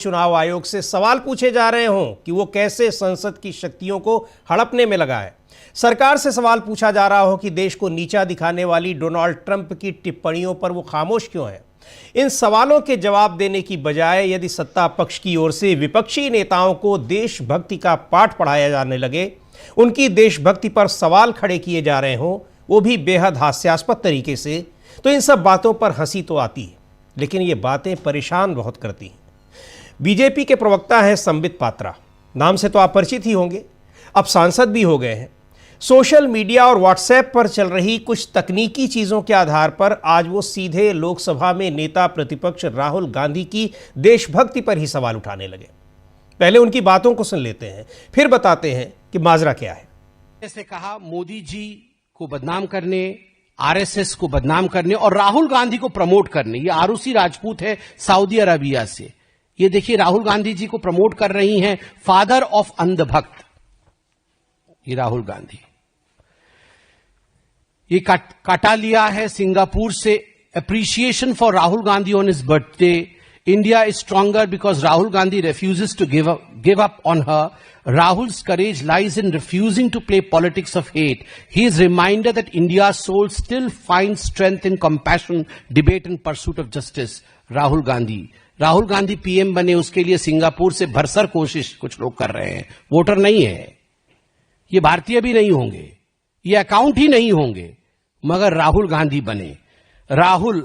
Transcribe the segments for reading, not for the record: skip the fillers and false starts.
चुनाव आयोग से सवाल पूछे जा रहे हों कि वो कैसे संसद की शक्तियों को हड़पने में लगा है। सरकार से सवाल पूछा जा रहा हो कि देश को नीचा दिखाने वाली डोनाल्ड ट्रंप की टिप्पणियों पर वो खामोश क्यों है। इन सवालों के जवाब देने की बजाय यदि सत्ता पक्ष की ओर से विपक्षी नेताओं को देशभक्ति का पाठ पढ़ाया जाने लगे, उनकी देशभक्ति पर सवाल खड़े किए जा रहे हों, वो भी बेहद हास्यास्पद तरीके से, तो इन सब बातों पर हंसी तो आती है, लेकिन ये बातें परेशान बहुत करती हैं। बीजेपी के प्रवक्ता हैं संबित पात्रा, नाम से तो आप परिचित ही होंगे, अब सांसद भी हो गए हैं। सोशल मीडिया और व्हाट्सएप पर चल रही कुछ तकनीकी चीज़ों के आधार पर आज वो सीधे लोकसभा में नेता प्रतिपक्ष राहुल गांधी की देशभक्ति पर ही सवाल उठाने लगे। पहले उनकी बातों को सुन लेते हैं, फिर बताते हैं कि माजरा क्या है। जैसे कहा, मोदी जी को बदनाम करने, आरएसएस को बदनाम करने और राहुल गांधी को प्रमोट करने। ये आरुषि राजपूत है सऊदी अरबिया से। ये देखिए, राहुल गांधी जी को प्रमोट कर रही हैं फादर ऑफ अंधभक्त, ये राहुल गांधी। ये काटा लिया है सिंगापुर से, appreciation for Rahul Gandhi on his birthday. India is stronger because Rahul Gandhi refuses to give up on her. Rahul's courage lies in refusing to play politics of hate. He is reminded that India's soul still finds strength in compassion, debate and pursuit of justice. Rahul Gandhi PM बने, उसके लिए Singapore से भरसर कोशिश कुछ लोग कर रहे हैं। वोटर नहीं है, ये भारतीय भी नहीं होंगे, ये अकाउंट ही नहीं होंगे, मगर राहुल गांधी बने।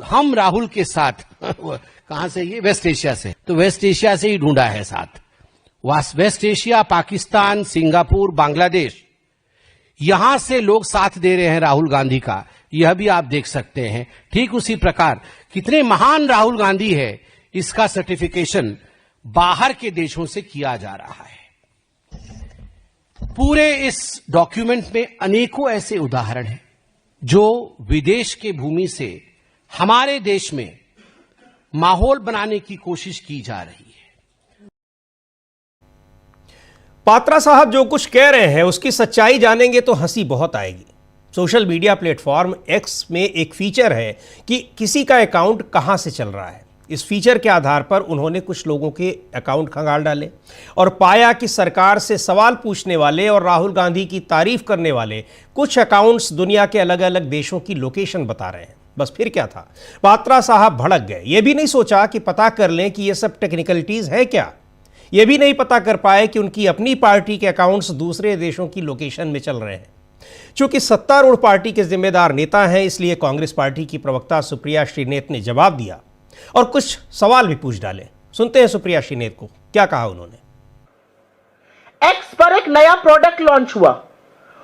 हम राहुल के साथ कहां से? ये वेस्ट एशिया से, तो वेस्ट एशिया से ही ढूंढा है साथ। West Asia, Pakistan, Singapore, Bangladesh, यहां से लोग साथ दे रहे हैं राहुल गांधी का। यह भी आप देख सकते हैं। ठीक उसी प्रकार कितने महान राहुल गांधी है, इसका सर्टिफिकेशन बाहर के देशों से किया जा रहा है। पूरे इस डॉक्यूमेंट में अनेकों ऐसे उदाहरण हैं जो विदेश के भूमि से हमारे देश में माहौल बनाने की कोशिश की जा रही है। पात्रा साहब जो कुछ कह रहे हैं उसकी सच्चाई जानेंगे तो हंसी बहुत आएगी। सोशल मीडिया प्लेटफॉर्म एक्स में एक फीचर है कि किसी का अकाउंट कहां से चल रहा है। इस फीचर के आधार पर उन्होंने कुछ लोगों के अकाउंट खंगाल डाले और पाया कि सरकार से सवाल पूछने वाले और राहुल गांधी की तारीफ करने वाले कुछ अकाउंट्स दुनिया के अलग अलग देशों की लोकेशन बता रहे हैं। बस फिर क्या था, पात्रा साहब भड़क गए। ये भी नहीं सोचा कि पता कर लें कि ये सब टेक्निकलिटीज है क्या। ये भी नहीं पता कर पाए कि उनकी अपनी पार्टी के अकाउंट्स दूसरे देशों की लोकेशन में चल रहे हैं। चूंकि सत्तारूढ़ पार्टी के जिम्मेदार नेता हैं, इसलिए कांग्रेस पार्टी की प्रवक्ता सुप्रिया श्रीनेत ने जवाब दिया और कुछ सवाल भी पूछ डाले। सुनते हैं सुप्रिया श्रीनेत को, क्या कहा उन्होंने। एक्स पर एक नया प्रोडक्ट लॉन्च हुआ,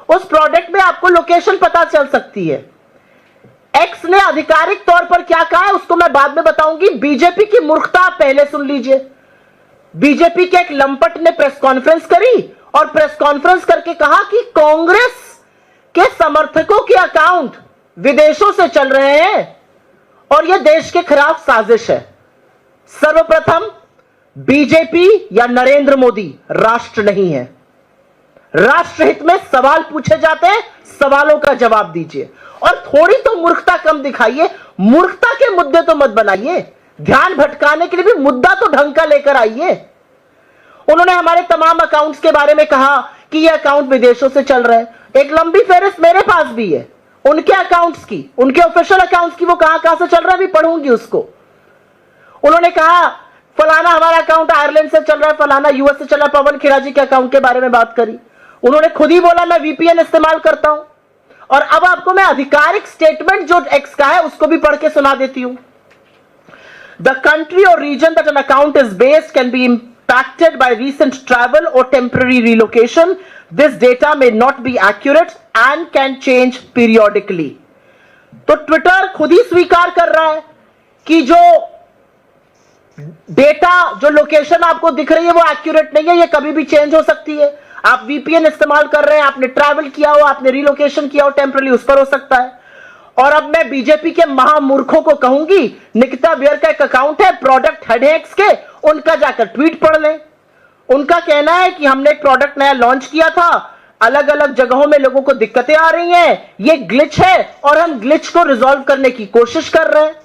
उस प्रोडक्ट में आपको लोकेशन पता चल सकती है। एक्स ने आधिकारिक तौर पर क्या कहा है उसको मैं बाद में बताऊंगी। बीजेपी की मूर्खता आप पहले सुन लीजिए। बीजेपी के एक लंपट ने प्रेस कॉन्फ्रेंस करी और प्रेस कॉन्फ्रेंस करके कहा कि कांग्रेस के समर्थकों के अकाउंट विदेशों से चल रहे हैं और यह देश के खिलाफ साजिश है। सर्वप्रथम, बीजेपी या नरेंद्र मोदी राष्ट्र नहीं है। राष्ट्रहित में सवाल पूछे जाते हैं, सवालों का जवाब दीजिए और थोड़ी तो मूर्खता कम दिखाइए। मूर्खता के मुद्दे तो मत बनाइए, ध्यान भटकाने के लिए भी मुद्दा तो ढंग का लेकर आइए। उन्होंने हमारे तमाम अकाउंट्स के बारे में कहा कि ये अकाउंट विदेशों से चल रहे हैं। एक लंबी फेहरिस्त मेरे पास भी है उनके अकाउंट्स की, उनके ऑफिशियल अकाउंट्स की। वो कहां से चल रहा है भी पढ़ूंगी उसको। उन्होंने कहा फलाना हमारा अकाउंट आयरलैंड से चल रहा है, फलाना यूएस से चल रहा है। पवन खेड़ा जी के अकाउंट के बारे में बात करी। उन्होंने खुद ही बोला मैं वीपीएन इस्तेमाल करता हूं। और अब आपको मैं आधिकारिक स्टेटमेंट जो एक्स का है उसको भी पढ़ के सुना देती हूं। द कंट्री और region that an account is based can be impacted by recent travel or temporary relocation. This data may not be accurate and can change periodically. तो ट्विटर खुद ही स्वीकार कर रहा है कि जो डेटा, जो लोकेशन आपको दिख रही है वो एक्यूरेट नहीं है, ये कभी भी चेंज हो सकती है। आप वीपीएन इस्तेमाल कर रहे हैं, आपने ट्रैवल किया हो, आपने रिलोकेशन किया हो टेम्पररी, उस पर हो सकता है। और अब मैं बीजेपी के महामूर्खों को कहूंगी, निकिता बियर का एक अकाउंट है प्रोडक्ट हेडेक्स के, उनका जाकर ट्वीट पढ़ लें। उनका कहना है कि हमने एक प्रोडक्ट नया लॉन्च किया था, अलग अलग जगहों में लोगों को दिक्कतें आ रही हैं, ये ग्लिच है और हम ग्लिच को रिजॉल्व करने की कोशिश कर रहे हैं।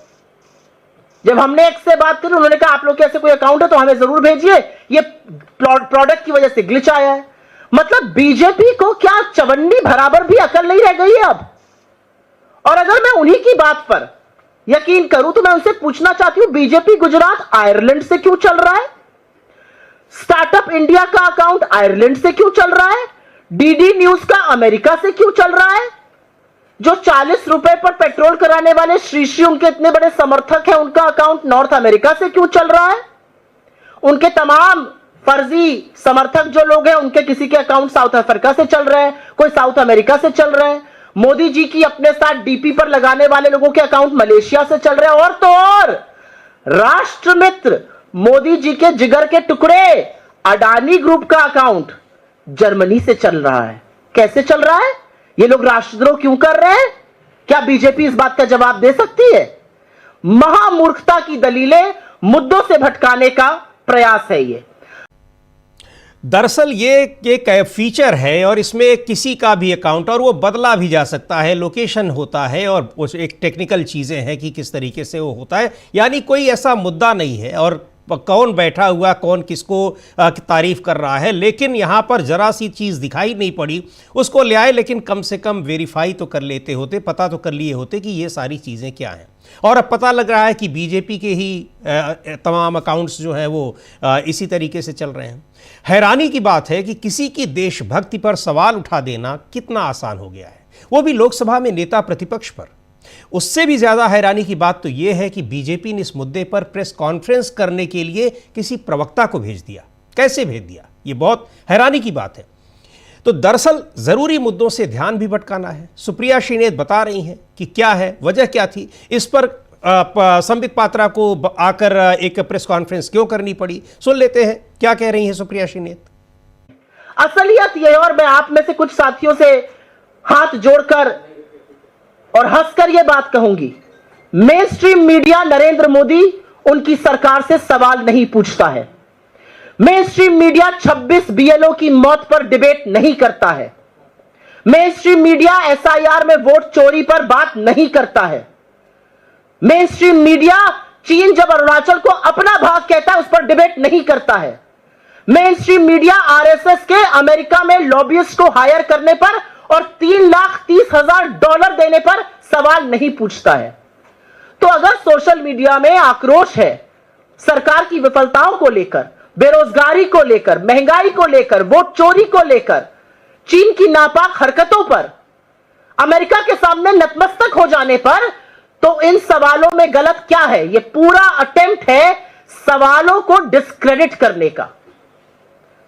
जब हमने एक्स से बात करी, उन्होंने कहा आप लोग के ऐसे कोई अकाउंट है तो हमें जरूर भेजिए, ये प्रोडक्ट की वजह से ग्लिच आया है। मतलब बीजेपी को क्या चवन्नी बराबर भी अकल नहीं रह गई है अब। और अगर मैं उन्हीं की बात पर यकीन करूं तो मैं उनसे पूछना चाहती हूं, बीजेपी गुजरात आयरलैंड से क्यों चल रहा है? स्टार्टअप इंडिया का अकाउंट आयरलैंड से क्यों चल रहा है? डीडी न्यूज का अमेरिका से क्यों चल रहा है? जो 40 रुपए पर पेट्रोल कराने वाले श्री उनके इतने बड़े समर्थक हैं, उनका अकाउंट नॉर्थ अमेरिका से क्यों चल रहा है? उनके तमाम फर्जी समर्थक जो लोग हैं, उनके किसी के अकाउंट साउथ अफ्रीका से चल रहे हैं, कोई साउथ अमेरिका से चल रहे हैं। मोदी जी की अपने साथ डीपी पर लगाने वाले लोगों के अकाउंट मलेशिया से चल रहे हैं। और तो और राष्ट्रमित्र मोदी जी के जिगर के टुकड़े अडानी ग्रुप का अकाउंट जर्मनी से चल रहा है। कैसे चल रहा है? ये लोग राष्ट्रद्रोह क्यों कर रहे हैं? क्या बीजेपी इस बात का जवाब दे सकती है? महामूर्खता की दलीलें, मुद्दों से भटकाने का प्रयास है ये। दरअसल ये एक फीचर है और इसमें किसी का भी अकाउंट और वो बदला भी जा सकता है, लोकेशन होता है और उस एक टेक्निकल चीज़ें हैं कि किस तरीके से वो होता है। यानी कोई ऐसा मुद्दा नहीं है और कौन बैठा हुआ, कौन किसको तारीफ कर रहा है, लेकिन यहाँ पर जरा सी चीज़ दिखाई नहीं पड़ी, उसको ले आए, लेकिन कम से कम वेरीफाई तो कर लेते होते, पता तो कर लिए होते कि ये सारी चीज़ें क्या हैं। और अब पता लग रहा है कि बीजेपी के ही तमाम अकाउंट्स जो हैं वो इसी तरीके से चल रहे हैं। हैरानी की बात है कि किसी की देशभक्ति पर सवाल उठा देना कितना आसान हो गया है, वो भी लोकसभा में नेता प्रतिपक्ष पर। उससे भी ज़्यादा हैरानी की बात तो यह है कि बीजेपी ने इस मुद्दे पर प्रेस कॉन्फ्रेंस करने के लिए किसी प्रवक्ता को भेज दिया। कैसे भेज दिया, ये बहुत हैरानी की बात है। तो दरअसल ज़रूरी मुद्दों से ध्यान भी भटकाना है। सुप्रिया श्रीनेत बता रही हैं कि क्या है, वजह क्या थी, इस पर संबित पात्रा को आकर एक प्रेस कॉन्फ्रेंस क्यों करनी पड़ी। सुन लेते हैं क्या कह रही हैं सुप्रिया श्रीनेत। असलियत यह है, और मैं आप में से कुछ साथियों से हाथ जोड़कर और हंसकर यह बात कहूंगी, main stream media Narendra Modi उनकी सरकार से सवाल नहीं पूछता है। मेन स्ट्रीम मीडिया 26 बीएलओ की मौत पर डिबेट नहीं करता है। मेन स्ट्रीम मीडिया एसआईआर में वोट चोरी पर बात नहीं करता है। मेन स्ट्रीम मीडिया चीन जब अरुणाचल को अपना भाग कहता है उस पर डिबेट नहीं करता है। मेन स्ट्रीम मीडिया आरएसएस के अमेरिका में लॉबियिस्ट को हायर करने पर और $3,30,000 देने पर सवाल नहीं पूछता है। तो अगर सोशल मीडिया में आक्रोश है सरकार की विफलताओं को लेकर, बेरोजगारी को लेकर, महंगाई को लेकर, वोट चोरी को लेकर, चीन की नापाक हरकतों पर, अमेरिका के सामने नतमस्तक हो जाने पर, तो इन सवालों में गलत क्या है? यह पूरा अटेम्प्ट है सवालों को डिस्क्रेडिट करने का,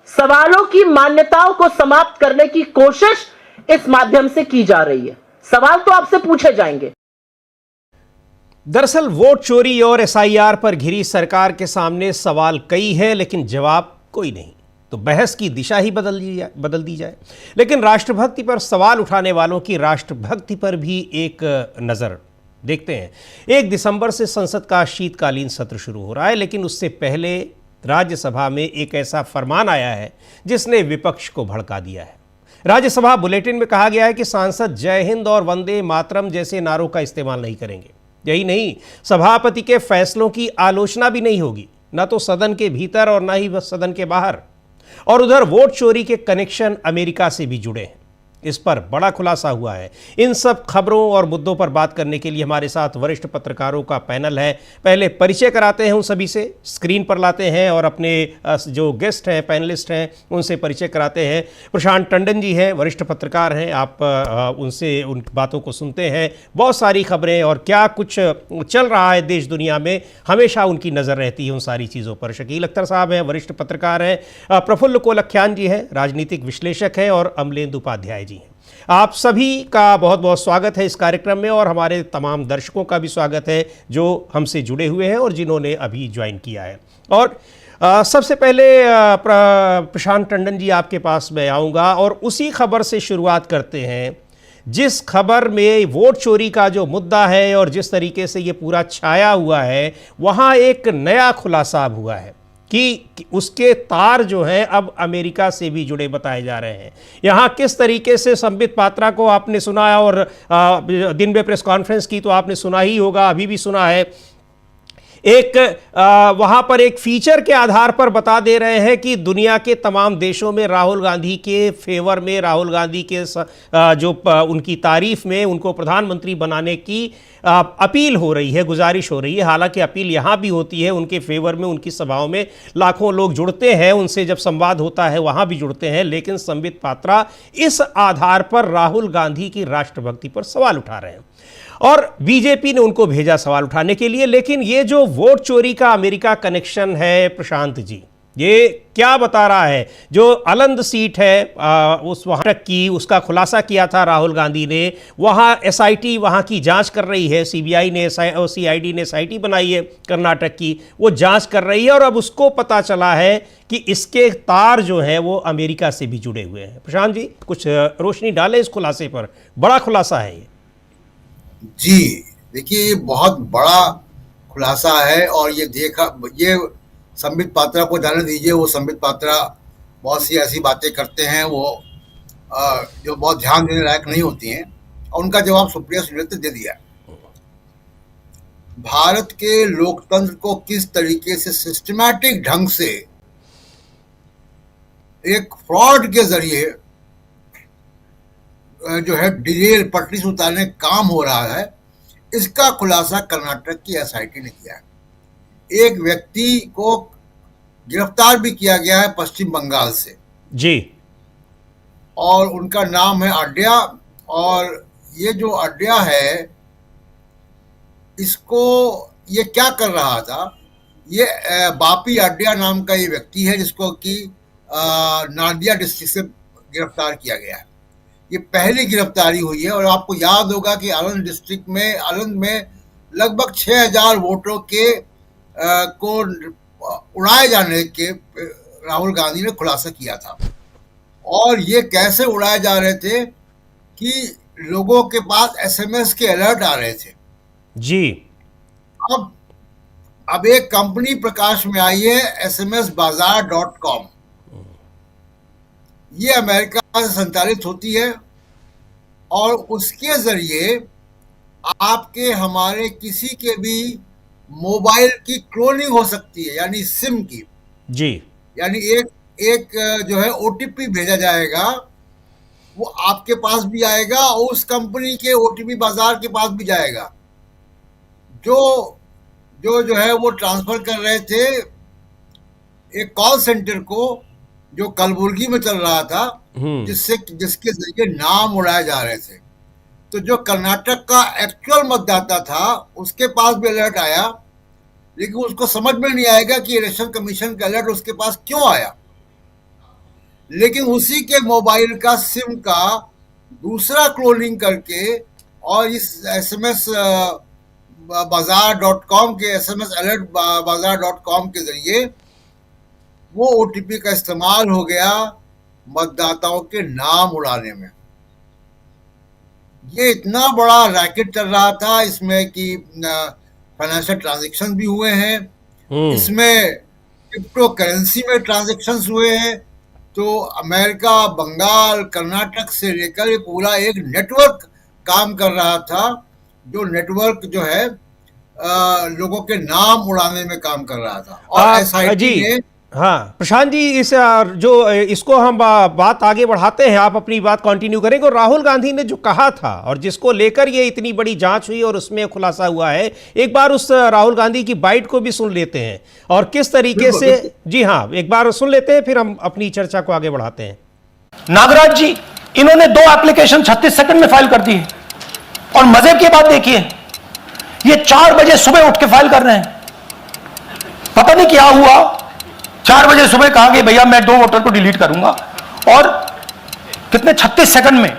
सवालों की मान्यताओं को समाप्त करने की कोशिश इस माध्यम से की जा रही है। सवाल तो आपसे पूछे जाएंगे। दरअसल वोट चोरी और एसआईआर पर घिरी सरकार के सामने सवाल कई है, लेकिन जवाब कोई नहीं। तो बहस की दिशा ही बदल दी जाए। लेकिन राष्ट्रभक्ति पर सवाल उठाने वालों की राष्ट्रभक्ति पर भी एक नज़र देखते हैं। 1 दिसंबर से संसद का शीतकालीन सत्र शुरू हो रहा है, लेकिन उससे पहले राज्यसभा में एक ऐसा फरमान आया है जिसने विपक्ष को भड़का दिया है। राज्यसभा बुलेटिन में कहा गया है कि सांसद जय हिंद और वंदे मातरम जैसे नारों का इस्तेमाल नहीं करेंगे। यही नहीं, सभापति के फैसलों की आलोचना भी नहीं होगी, ना तो सदन के भीतर और ना ही सदन के बाहर। और उधर वोट चोरी के कनेक्शन अमेरिका से भी जुड़े हैं। इस पर बड़ा खुलासा हुआ है। इन सब खबरों और मुद्दों पर बात करने के लिए हमारे साथ वरिष्ठ पत्रकारों का पैनल है। पहले परिचय कराते हैं उन सभी से, स्क्रीन पर लाते हैं और अपने जो गेस्ट हैं, पैनलिस्ट हैं, उनसे परिचय कराते हैं। प्रशांत टंडन जी हैं, वरिष्ठ पत्रकार हैं। आप उनसे उन बातों को सुनते हैं। बहुत सारी खबरें और क्या कुछ चल रहा है देश दुनिया में, हमेशा उनकी नज़र रहती है उन सारी चीज़ों पर। शकील अख्तर साहब हैं, वरिष्ठ पत्रकार हैं। प्रफुल्ल कोलख्यान जी हैं, राजनीतिक विश्लेषक हैं। और अमलेंदु उपाध्याय जी हैं। आप सभी का बहुत बहुत स्वागत है इस कार्यक्रम में, और हमारे तमाम दर्शकों का भी स्वागत है जो हमसे जुड़े हुए हैं और जिन्होंने अभी ज्वाइन किया है। और सबसे पहले प्रशांत टंडन जी आपके पास मैं आऊँगा और उसी खबर से शुरुआत करते हैं जिस खबर में वोट चोरी का जो मुद्दा है और जिस तरीके से ये पूरा छाया हुआ है, वहाँ एक नया खुलासा हुआ है कि उसके तार जो हैं अब अमेरिका से भी जुड़े बताए जा रहे हैं। यहाँ किस तरीके से संबित पात्रा को आपने सुना और दिन में प्रेस कॉन्फ्रेंस की तो आपने सुना ही होगा, अभी भी सुना है। एक वहां पर एक फीचर के आधार पर बता दे रहे हैं कि दुनिया के तमाम देशों में राहुल गांधी के फेवर में, राहुल गांधी के जो उनकी तारीफ में, उनको प्रधानमंत्री बनाने की अपील हो रही है, गुजारिश हो रही है। हालांकि अपील यहां भी होती है उनके फेवर में, उनकी सभाओं में लाखों लोग जुड़ते हैं, उनसे जब संवाद होता है वहां भी जुड़ते हैं, लेकिन संबित पात्रा इस आधार पर राहुल गांधी की राष्ट्रभक्ति पर सवाल उठा रहे हैं और बीजेपी ने उनको भेजा सवाल उठाने के लिए। लेकिन ये जो वोट चोरी का अमेरिका कनेक्शन है प्रशांत जी, ये क्या बता रहा है? जो अलंद सीट है उस वहां तक की, उसका खुलासा किया था राहुल गांधी ने, वहां एसआईटी वहां की जांच कर रही है, सीबीआई ने, सीआईडी ने एसआईटी बनाई है कर्नाटक की, वो जांच कर रही है और अब उसको पता चला है कि इसके तार जो है वो अमेरिका से भी जुड़े हुए हैं। प्रशांत जी कुछ रोशनी डालें इस खुलासे पर, बड़ा खुलासा है ये। जी देखिए, ये बहुत बड़ा खुलासा है और ये संबित पात्रा को जाने दीजिए। वो संबित पात्रा बहुत सी ऐसी बातें करते हैं वो जो बहुत ध्यान देने लायक नहीं होती हैं, और उनका जवाब सुप्रिया सुले ने दे दिया। भारत के लोकतंत्र को किस तरीके से सिस्टमैटिक ढंग से एक फ्रॉड के जरिए जो है डिरेल पटरी से उतारने काम हो रहा है, इसका खुलासा कर्नाटक की एसआईटी ने किया है। एक व्यक्ति को गिरफ्तार भी किया गया है पश्चिम बंगाल से जी, और उनका नाम है अड्या। और ये जो अड्या है, इसको ये क्या कर रहा था, ये बापी अड्या नाम का ये व्यक्ति है जिसको कि नादिया डिस्ट्रिक्ट से गिरफ्तार किया गया है। ये पहली गिरफ्तारी हुई है और आपको याद होगा कि आलंद डिस्ट्रिक्ट में, आलंद में लगभग 6000 वोटों के को उड़ाए जाने के राहुल गांधी ने खुलासा किया था। और ये कैसे उड़ाए जा रहे थे कि लोगों के पास एसएमएस के अलर्ट आ रहे थे जी। अब एक कंपनी प्रकाश में आई है smsbazaar.com। ये अमेरिका से संचालित होती है और उसके जरिए आपके हमारे किसी के भी मोबाइल की क्लोनिंग हो सकती है, यानी सिम की जी। यानी एक जो है ओटीपी भेजा जाएगा, वो आपके पास भी आएगा और उस कंपनी के ओटीपी बाजार के पास भी जाएगा। जो है वो ट्रांसफर कर रहे थे एक कॉल सेंटर को जो कलबुर्गी में चल रहा था, जिसके जरिए नाम उड़ाए जा रहे थे। तो जो कर्नाटक का एक्चुअल मतदाता था उसके पास भी अलर्ट आया, लेकिन उसको समझ में नहीं आएगा कि इलेक्शन कमीशन का अलर्ट उसके पास क्यों आया। लेकिन उसी के मोबाइल का सिम का दूसरा क्लोनिंग करके और इस SMS bazaar.com के SMS अलर्ट bazaar.com के जरिए वो ओटीपी का इस्तेमाल हो गया मतदाताओं के नाम उड़ाने में। ये इतना बड़ा रैकेट चल रहा था इसमें कि फाइनेंशियल ट्रांजैक्शन भी हुए हैं, इसमें क्रिप्टो करेंसी में ट्रांजैक्शंस हुए हैं। तो अमेरिका, बंगाल, कर्नाटक से लेकर पूरा एक नेटवर्क काम कर रहा था, जो नेटवर्क जो है लोगों के नाम उड़ाने में काम कर रहा था। और एसआईटी ने हाँ प्रशांत जी, इस जो इसको हम बात आगे बढ़ाते हैं, आप अपनी बात कंटिन्यू करेंगे। और राहुल गांधी ने जो कहा था और जिसको लेकर ये इतनी बड़ी जांच हुई और उसमें खुलासा हुआ है, एक बार उस राहुल गांधी की बाइट को भी सुन लेते हैं और किस तरीके से। जी हाँ, एक बार सुन लेते हैं, फिर हम अपनी चर्चा को आगे बढ़ाते हैं। नागराज जी, इन्होंने 2 एप्लीकेशन 36 सेकंड में फाइल कर दी है और मजे की बात देखिए, ये 4 बजे सुबह उठ के फाइल कर रहे हैं। पता नहीं क्या हुआ, 4 बजे सुबह कहा कि भैया मैं 2 वोटर को डिलीट करूंगा, और कितने 36 सेकंड में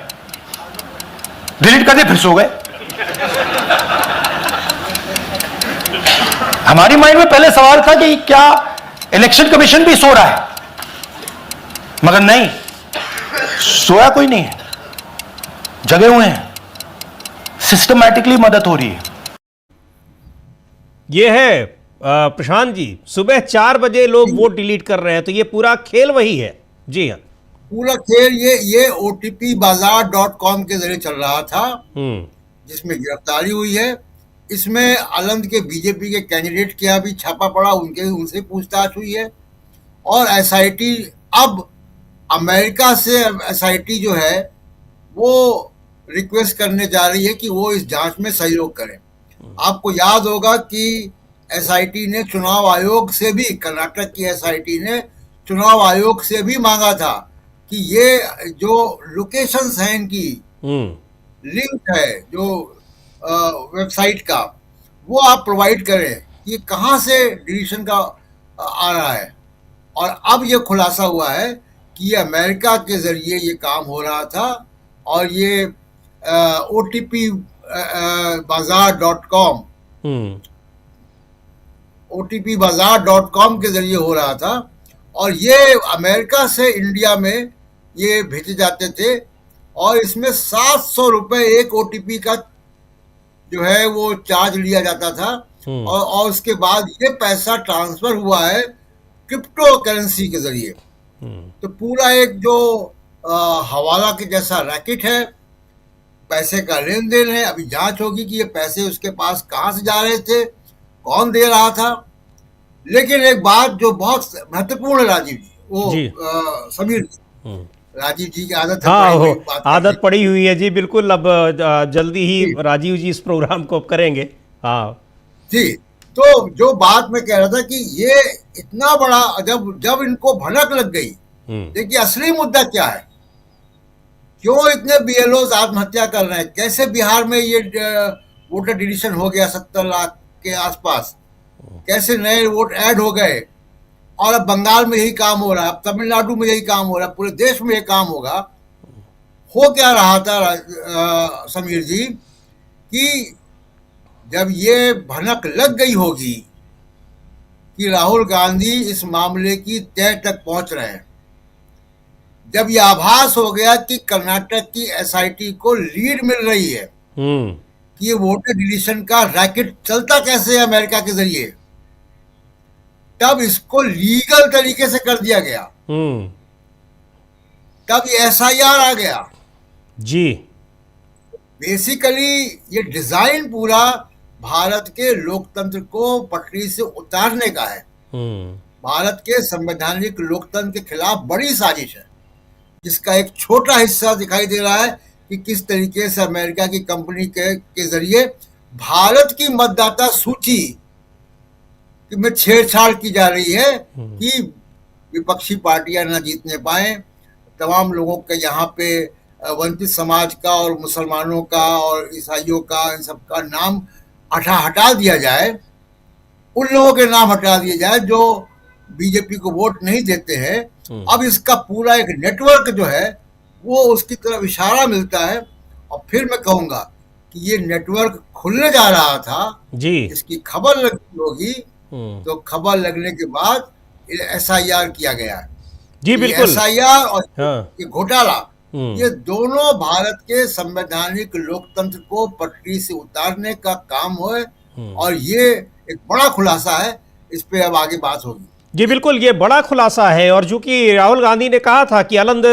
डिलीट करके फिर सो गए। हमारी माइंड में पहले सवाल था कि क्या इलेक्शन कमीशन भी सो रहा है, मगर नहीं, सोया कोई नहीं है, जगे हुए हैं, सिस्टमैटिकली मदद हो रही है। ये है प्रशांत जी, सुबह 4 बजे लोग वोट डिलीट कर रहे हैं, तो ये पूरा खेल वही है। जी हाँ, पूरा खेल ये OTP bazaar.com के जरिए चल रहा था, जिसमें गिरफ्तारी हुई है। इसमें आलंद के बीजेपी के कैंडिडेट के यहाँ भी छापा पड़ा, उनसे पूछताछ हुई है। और एसआईटी अब अमेरिका से एसआईटी जो है वो रिक्वेस्ट करने जा रही है कि वो इस जांच में सहयोग करें। आपको याद होगा कि एसआईटी ने चुनाव आयोग से भी, कर्नाटक की एसआईटी ने चुनाव आयोग से भी मांगा था कि ये जो लोकेशंस हैं इनकी, लिंक है जो वेबसाइट का, वो आप प्रोवाइड करें कि कहाँ से डिलीशन का आ रहा है। और अब ये खुलासा हुआ है कि ये अमेरिका के जरिए ये काम हो रहा था और ये OTP bazaar.com के जरिए हो रहा था और ये अमेरिका से इंडिया में ये भेजे जाते थे और इसमें 700 रुपए एक OTP का जो है वो चार्ज लिया जाता था। और उसके बाद ये पैसा ट्रांसफर हुआ है क्रिप्टो करेंसी के जरिए। तो पूरा एक जो हवाला के जैसा रैकेट है, पैसे का लेन देन है। अभी जांच होगी कि ये पैसे उसके पास कहां से जा रहे थे, कौन दे रहा था। लेकिन एक बात जो बहुत महत्वपूर्ण है राजीव जी, वो समीर जी, राजीव जी की आदत है, हाँ, आदत पड़ी हुई है जी, बिल्कुल। अब जल्दी ही राजीव जी इस प्रोग्राम को करेंगे। हाँ जी, तो जो बात मैं कह रहा था कि ये इतना बड़ा, जब इनको भनक लग गई, देखिए असली मुद्दा क्या है, क्यों इतने BLOs आत्महत्या कर रहे हैं, कैसे बिहार में ये वोटर डिलीशन हो गया 70 लाख के आसपास, कैसे नए वोट ऐड हो गए, और अब बंगाल में यही काम हो रहा है, अब तमिलनाडु में यही काम हो रहा है, पूरे देश में यही काम होगा। हो क्या रहा था समीर जी कि जब ये भनक लग गई होगी कि राहुल गांधी इस मामले की तह तक पहुंच रहे हैं, जब ये आभास हो गया कि कर्नाटक की एसआईटी को लीड मिल रही है कि ये वोटर डिलीशन का रैकेट चलता कैसे है अमेरिका के जरिए, तब इसको लीगल तरीके से कर दिया गया। तब ये SIR आ गया जी। बेसिकली ये डिजाइन पूरा भारत के लोकतंत्र को पटरी से उतारने का है। भारत के संवैधानिक लोकतंत्र के खिलाफ बड़ी साजिश है, जिसका एक छोटा हिस्सा दिखाई दे रहा है कि किस तरीके से अमेरिका की कंपनी के जरिए भारत की मतदाता सूची में छेड़छाड़ की जा रही है कि विपक्षी पार्टियां न जीतने पाए, तमाम लोगों के यहाँ पे वंचित समाज का और मुसलमानों का और ईसाइयों का, इन सब का नाम हटा दिया जाए, उन लोगों के नाम हटा दिए जाए जो बीजेपी को वोट नहीं देते हैं। अब इसका पूरा एक नेटवर्क जो है वो उसकी तरफ इशारा मिलता है। और फिर मैं कहूंगा कि ये नेटवर्क खुलने जा रहा था जी, इसकी खबर लगी होगी, तो खबर लगने के बाद SIR किया गया है जी, बिल्कुल। SIR और ये घोटाला, ये दोनों भारत के संवैधानिक लोकतंत्र को पटरी से उतारने का काम है और ये एक बड़ा खुलासा है। इस पे अब आगे बात होगी जी, बिल्कुल। ये बड़ा खुलासा है। और चूंकि राहुल गांधी ने कहा था कि आलंद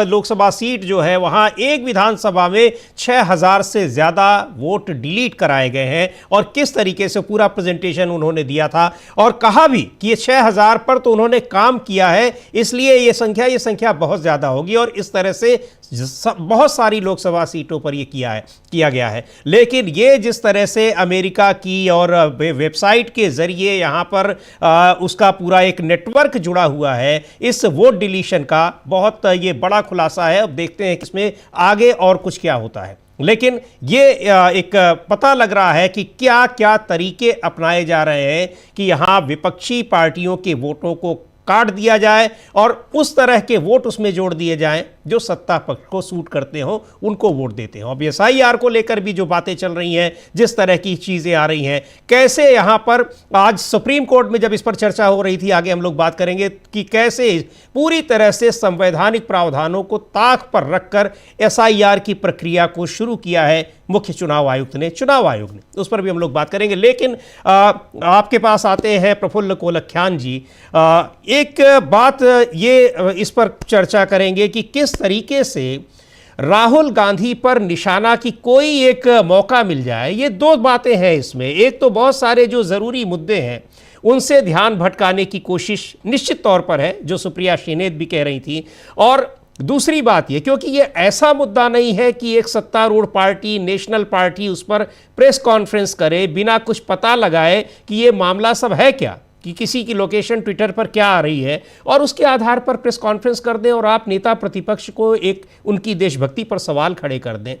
लोकसभा सीट जो है वहां एक विधानसभा में 6000 से ज़्यादा वोट डिलीट कराए गए हैं, और किस तरीके से पूरा प्रेजेंटेशन उन्होंने दिया था, और कहा भी कि ये 6000 पर तो उन्होंने काम किया है, इसलिए ये संख्या बहुत ज़्यादा होगी, और इस तरह से बहुत सारी लोकसभा सीटों पर ये किया गया है। लेकिन ये जिस तरह से अमेरिका की और वेबसाइट के जरिए यहाँ पर उसका पूरा एक नेटवर्क जुड़ा हुआ है इस वोट डिलीशन का, बहुत ये बड़ा खुलासा है। अब देखते हैं कि इसमें आगे और कुछ क्या होता है। लेकिन ये एक पता लग रहा है कि क्या क्या तरीके अपनाए जा रहे हैं कि यहाँ विपक्षी पार्टियों के वोटों को काट दिया जाए और उस तरह के वोट उसमें जोड़ दिए जाएं जो सत्ता पक्ष को सूट करते हो, उनको वोट देते हो। अब SIR को लेकर भी जो बातें चल रही हैं, जिस तरह की चीज़ें आ रही हैं, कैसे यहाँ पर आज सुप्रीम कोर्ट में जब इस पर चर्चा हो रही थी, आगे हम लोग बात करेंगे कि कैसे पूरी तरह से संवैधानिक प्रावधानों को ताक पर रखकर SIR की प्रक्रिया को शुरू किया है मुख्य चुनाव आयोग ने, उस पर भी हम लोग बात करेंगे। लेकिन आपके पास आते हैं प्रफुल्ल कोलख्यान जी। एक बात ये इस पर चर्चा करेंगे कि किस तरीके से राहुल गांधी पर निशाना की कोई एक मौका मिल जाए, ये दो बातें हैं इसमें। एक तो बहुत सारे जो ज़रूरी मुद्दे हैं उनसे ध्यान भटकाने की कोशिश निश्चित तौर पर है, जो सुप्रिया श्रीनेत भी कह रही थी। और दूसरी बात ये, क्योंकि ये ऐसा मुद्दा नहीं है कि एक सत्तारूढ़ पार्टी, नेशनल पार्टी उस पर प्रेस कॉन्फ्रेंस करे बिना कुछ पता लगाए कि ये मामला सब है क्या, कि किसी की लोकेशन ट्विटर पर क्या आ रही है, और उसके आधार पर प्रेस कॉन्फ्रेंस कर दें और आप नेता प्रतिपक्ष को एक उनकी देशभक्ति पर सवाल खड़े कर दें।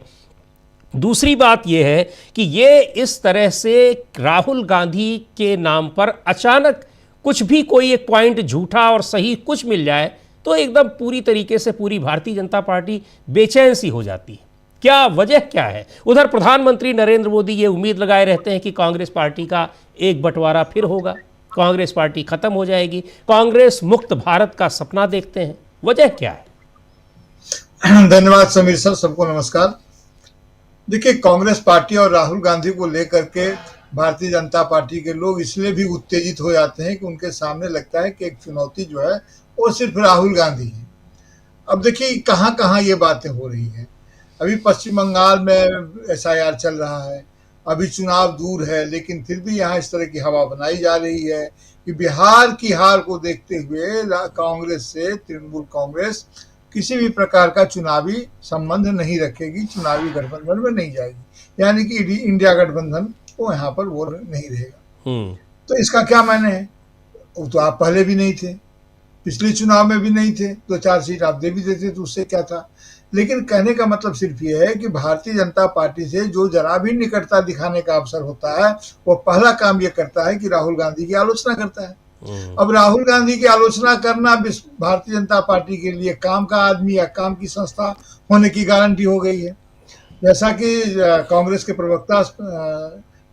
दूसरी बात यह है कि ये इस तरह से राहुल गांधी के नाम पर अचानक कुछ भी कोई एक पॉइंट झूठा और सही कुछ मिल जाए तो एकदम पूरी तरीके से पूरी भारतीय जनता पार्टी बेचैन सी हो जाती है। क्या वजह क्या है? उधर प्रधानमंत्री नरेंद्र मोदी ये उम्मीद लगाए रहते हैं कि कांग्रेस पार्टी का एक बंटवारा फिर होगा, कांग्रेस पार्टी खत्म हो जाएगी, कांग्रेस मुक्त भारत का सपना देखते हैं। वजह क्या है? धन्यवाद समीर सर, सबको नमस्कार। देखिए, कांग्रेस पार्टी और राहुल गांधी को लेकर के भारतीय जनता पार्टी के लोग इसलिए भी उत्तेजित हो जाते हैं कि उनके सामने लगता है कि एक चुनौती जो है वो सिर्फ राहुल गांधी है। अब देखिए कहाँ कहाँ ये बातें हो रही है। अभी पश्चिम बंगाल में SIR चल रहा है, अभी चुनाव दूर है, लेकिन फिर भी यहाँ इस तरह की हवा बनाई जा रही है कि बिहार की हार को देखते हुए कांग्रेस से तृणमूल कांग्रेस किसी भी प्रकार का चुनावी संबंध नहीं रखेगी, चुनावी गठबंधन में नहीं जाएगी, यानी कि इंडिया गठबंधन वो यहाँ पर वो नहीं रहेगा। तो इसका क्या मायने है? वो तो आप पहले भी नहीं थे, पिछले चुनाव में भी नहीं थे, 2-4 सीट आप दे भी देते तो उससे क्या था। लेकिन कहने का मतलब सिर्फ ये है कि भारतीय जनता पार्टी से जो जरा भी निकटता दिखाने का अवसर होता है वो पहला काम ये करता है कि राहुल गांधी की आलोचना करता है। अब राहुल गांधी की आलोचना करना भारतीय जनता पार्टी के लिए काम का आदमी या काम की संस्था होने की गारंटी हो गई है। जैसा कि कांग्रेस के प्रवक्ता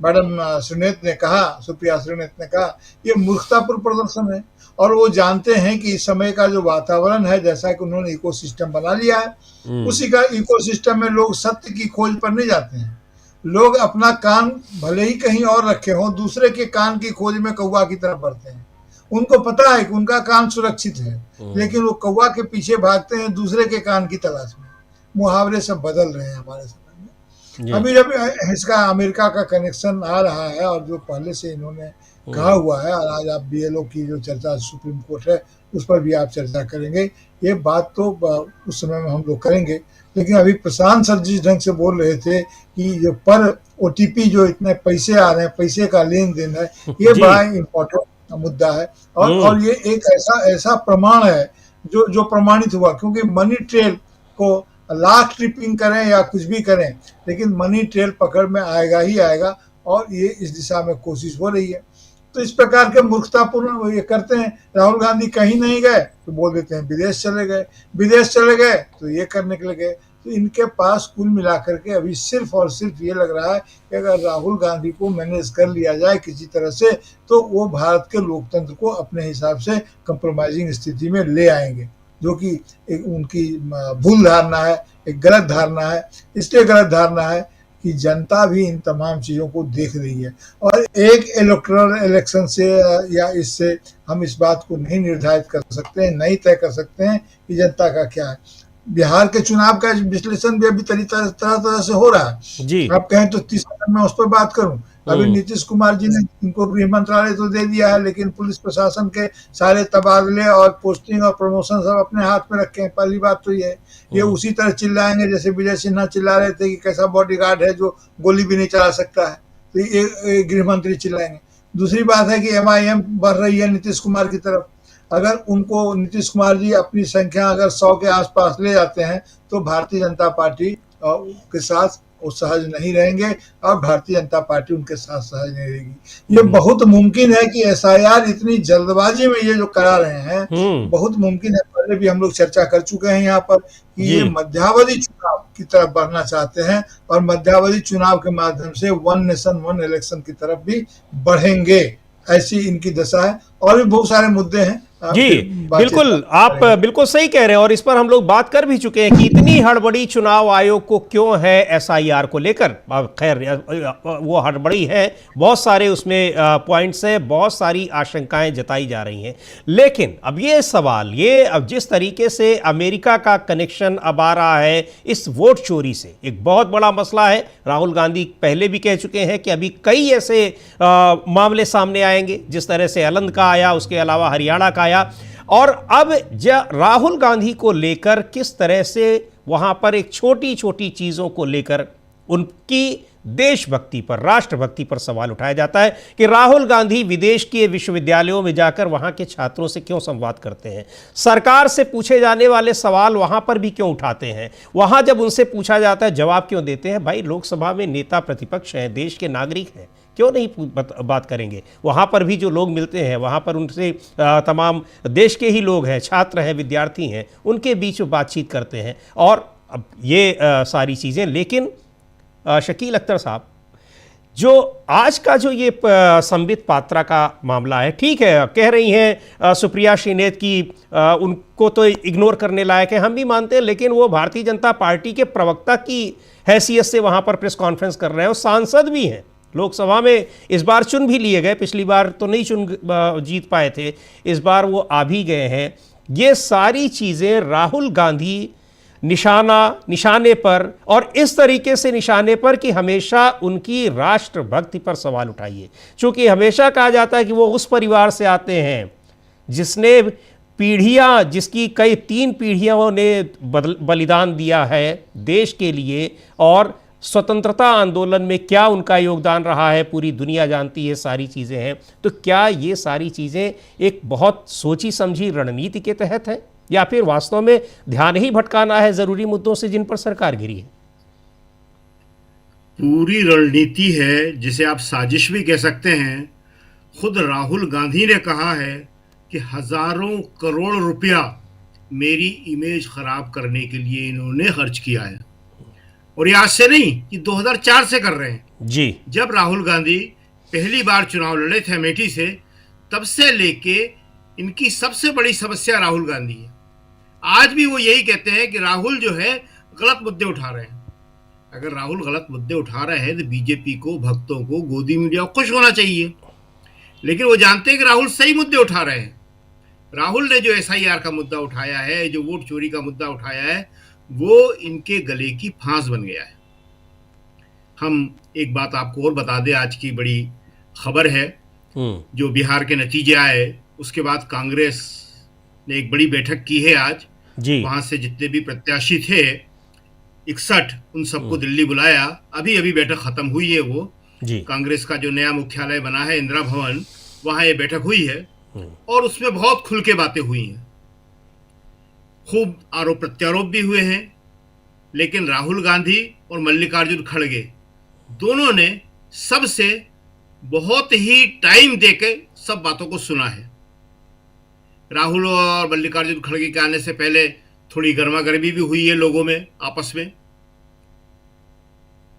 मैडम श्रीनेत ने कहा, सुप्रिया श्रीनेत ने कहा, ये मूर्खतापूर्ण प्रदर्शन है। और वो जानते हैं कि इस समय का जो वातावरण है, जैसा कि उन्होंने इकोसिस्टम बना लिया है, उसी का इकोसिस्टम में लोग सत्य की खोज पर नहीं जाते हैं। लोग अपना कान भले ही कहीं और रखे हों, दूसरे के कान की खोज में कौवा की तरफ बढ़ते हैं। उनको पता है कि उनका कान सुरक्षित है, लेकिन वो कौवा के पीछे भागते हैं दूसरे के कान की तलाश में। मुहावरे सब बदल रहे हैं हमारे समय में। अभी जब इसका अमेरिका का कनेक्शन आ रहा है और जो पहले से इन्होंने कहा हुआ है, और आज आप BLO की जो चर्चा सुप्रीम कोर्ट है उस पर भी आप चर्चा करेंगे, ये बात तो उस समय में हम लोग करेंगे। लेकिन अभी प्रशांत सर जिस ढंग से बोल रहे थे कि जो पर OTP जो इतने पैसे आ रहे हैं, पैसे का लेन देन है, ये बड़ा इम्पोर्टेंट मुद्दा है। और ये एक ऐसा प्रमाण है जो प्रमाणित हुआ, क्योंकि मनी ट्रेल को लाख ट्रिपिंग करें या कुछ भी करें, लेकिन मनी ट्रेल पकड़ में आएगा ही आएगा, और ये इस दिशा में कोशिश हो रही है। तो इस प्रकार के मूर्खतापूर्ण ये करते हैं। राहुल गांधी कहीं नहीं गए तो बोल देते हैं विदेश चले गए, विदेश चले गए तो ये करने के लिए गए। तो इनके पास कुल मिलाकर के अभी सिर्फ और सिर्फ ये लग रहा है कि अगर राहुल गांधी को मैनेज कर लिया जाए किसी तरह से, तो वो भारत के लोकतंत्र को अपने हिसाब से कंप्रोमाइजिंग स्थिति में ले आएंगे, जो कि एक उनकी भूल धारणा है, एक गलत धारणा है। इसलिए गलत धारणा है कि जनता भी इन तमाम चीज़ों को देख रही है, और एक इलेक्टोरल इलेक्शन से या इससे हम इस बात को नहीं निर्धारित कर सकते हैं, नहीं तय कर सकते हैं कि जनता का क्या है। बिहार के चुनाव का विश्लेषण भी अभी तरह से हो रहा है जी। आप कहें तो 30 मिनट में उस पर बात करूं। अभी नीतीश कुमार जी ने इनको गृह मंत्रालय तो दे दिया है, लेकिन पुलिस प्रशासन के सारे तबादले और पोस्टिंग और प्रमोशन सब अपने हाथ में रखे हैं। पहली बात तो ये उसी तरह चिल्लाएंगे जैसे विजय सिन्हा चिल्ला रहे थे कि कैसा बॉडीगार्ड है जो गोली भी नहीं चला सकता है, तो ये गृह मंत्री चिल्लाएंगे। दूसरी बात है कि MIM बढ़ रही है नीतीश कुमार की तरफ। अगर उनको नीतीश कुमार जी अपनी संख्या अगर 100 के आसपास ले जाते हैं तो भारतीय जनता पार्टी के साथ वो सहज नहीं रहेंगे, और भारतीय जनता पार्टी उनके साथ सहज नहीं रहेगी। ये बहुत मुमकिन है कि SIR इतनी जल्दबाजी में ये जो करा रहे हैं, बहुत मुमकिन है। पहले भी हम लोग चर्चा कर चुके हैं यहाँ पर कि ये मध्यावधि चुनाव की तरफ बढ़ना चाहते हैं, और मध्यावधि चुनाव के माध्यम से 1 नेशन 1 इलेक्शन की तरफ भी बढ़ेंगे, ऐसी इनकी दशा है। और भी बहुत सारे मुद्दे हैं, जी फिर बातचीत बिल्कुल, आप बिल्कुल सही कह रहे हैं और इस पर हम लोग बात कर भी चुके हैं कि इतनी हड़बड़ी चुनाव आयोग को क्यों है एसआईआर को लेकर। अब खैर वो हड़बड़ी है, बहुत सारे उसमें पॉइंट्स हैं, बहुत सारी आशंकाएं जताई जा रही हैं। लेकिन अब ये सवाल, ये अब जिस तरीके से अमेरिका का कनेक्शन अब आ रहा है इस वोट चोरी से, एक बहुत बड़ा मसला है। राहुल गांधी पहले भी कह चुके हैं कि अभी कई ऐसे मामले सामने आएंगे, जिस तरह से अलंद का आया, उसके अलावा हरियाणा का आया। और अब राहुल गांधी को लेकर किस तरह से वहां पर एक छोटी छोटी चीजों को लेकर उनकी देशभक्ति पर, राष्ट्रभक्ति पर सवाल उठाया जाता है कि राहुल गांधी विदेश के विश्वविद्यालयों में जाकर वहां के छात्रों से क्यों संवाद करते हैं, सरकार से पूछे जाने वाले सवाल वहां पर भी क्यों उठाते हैं, वहां जब उनसे पूछा जाता है जवाब क्यों देते हैं। भाई, लोकसभा में नेता प्रतिपक्ष हैं, देश के नागरिक हैं, क्यों नहीं बात करेंगे। वहाँ पर भी जो लोग मिलते हैं, वहाँ पर उनसे तमाम देश के ही लोग हैं, छात्र हैं, विद्यार्थी हैं, उनके बीच में बातचीत करते हैं और अब ये सारी चीज़ें। लेकिन शकील अख्तर साहब, जो आज का जो ये संबित पात्रा का मामला है, ठीक है, कह रही हैं सुप्रिया श्रीनेत की उनको तो इग्नोर करने लायक है, हम भी मानते हैं, लेकिन वो भारतीय जनता पार्टी के प्रवक्ता की हैसियत से वहाँ पर प्रेस कॉन्फ्रेंस कर रहे हैं और सांसद भी हैं, लोकसभा में इस बार चुन भी लिए गए, पिछली बार तो नहीं जीत पाए थे, इस बार वो आ भी गए हैं। ये सारी चीज़ें राहुल गांधी निशाने पर, और इस तरीके से निशाने पर कि हमेशा उनकी राष्ट्रभक्ति पर सवाल उठाइए, क्योंकि हमेशा कहा जाता है कि वो उस परिवार से आते हैं जिसने जिसकी कई 3 पीढ़ियों ने बलिदान दिया है देश के लिए, और स्वतंत्रता आंदोलन में क्या उनका योगदान रहा है पूरी दुनिया जानती है, सारी चीज़ें हैं। तो क्या ये सारी चीज़ें एक बहुत सोची समझी रणनीति के तहत है, या फिर वास्तव में ध्यान ही भटकाना है ज़रूरी मुद्दों से जिन पर सरकार गिरी है? पूरी रणनीति है, जिसे आप साजिश भी कह सकते हैं। खुद राहुल गांधी ने कहा है कि हजारों करोड़ रुपया मेरी इमेज खराब करने के लिए इन्होंने खर्च किया है, और ये आज से नहीं, ये 2004 से कर रहे हैं जी। जब राहुल गांधी पहली बार चुनाव लड़े थे अमेठी से, तब से लेके इनकी सबसे बड़ी समस्या राहुल गांधी है। आज भी वो यही कहते हैं कि राहुल जो है गलत मुद्दे उठा रहे हैं। अगर राहुल गलत मुद्दे उठा रहे हैं तो बीजेपी को, भक्तों को, गोदी मीडिया को खुश होना चाहिए, लेकिन वो जानते हैं कि राहुल सही मुद्दे उठा रहे हैं। राहुल ने जो एसआईआर का मुद्दा उठाया है, जो वोट चोरी का मुद्दा उठाया है, वो इनके गले की फांस बन गया है। हम एक बात आपको और बता दें, आज की बड़ी खबर है, जो बिहार के नतीजे आए उसके बाद कांग्रेस ने एक बड़ी बैठक की है आज जी। वहां से जितने भी प्रत्याशी थे 61, उन सबको दिल्ली बुलाया। अभी बैठक खत्म हुई है वो जी। कांग्रेस का जो नया मुख्यालय बना है इंदिरा भवन, वहां ये बैठक हुई है और उसमें बहुत खुल के बातें हुई हैं, खूब आरोप प्रत्यारोप भी हुए हैं। लेकिन राहुल गांधी और मल्लिकार्जुन खड़गे दोनों ने सबसे बहुत ही टाइम देके सब बातों को सुना है। राहुल और मल्लिकार्जुन खड़गे के आने से पहले थोड़ी गर्मागर्मी भी हुई है लोगों में आपस में,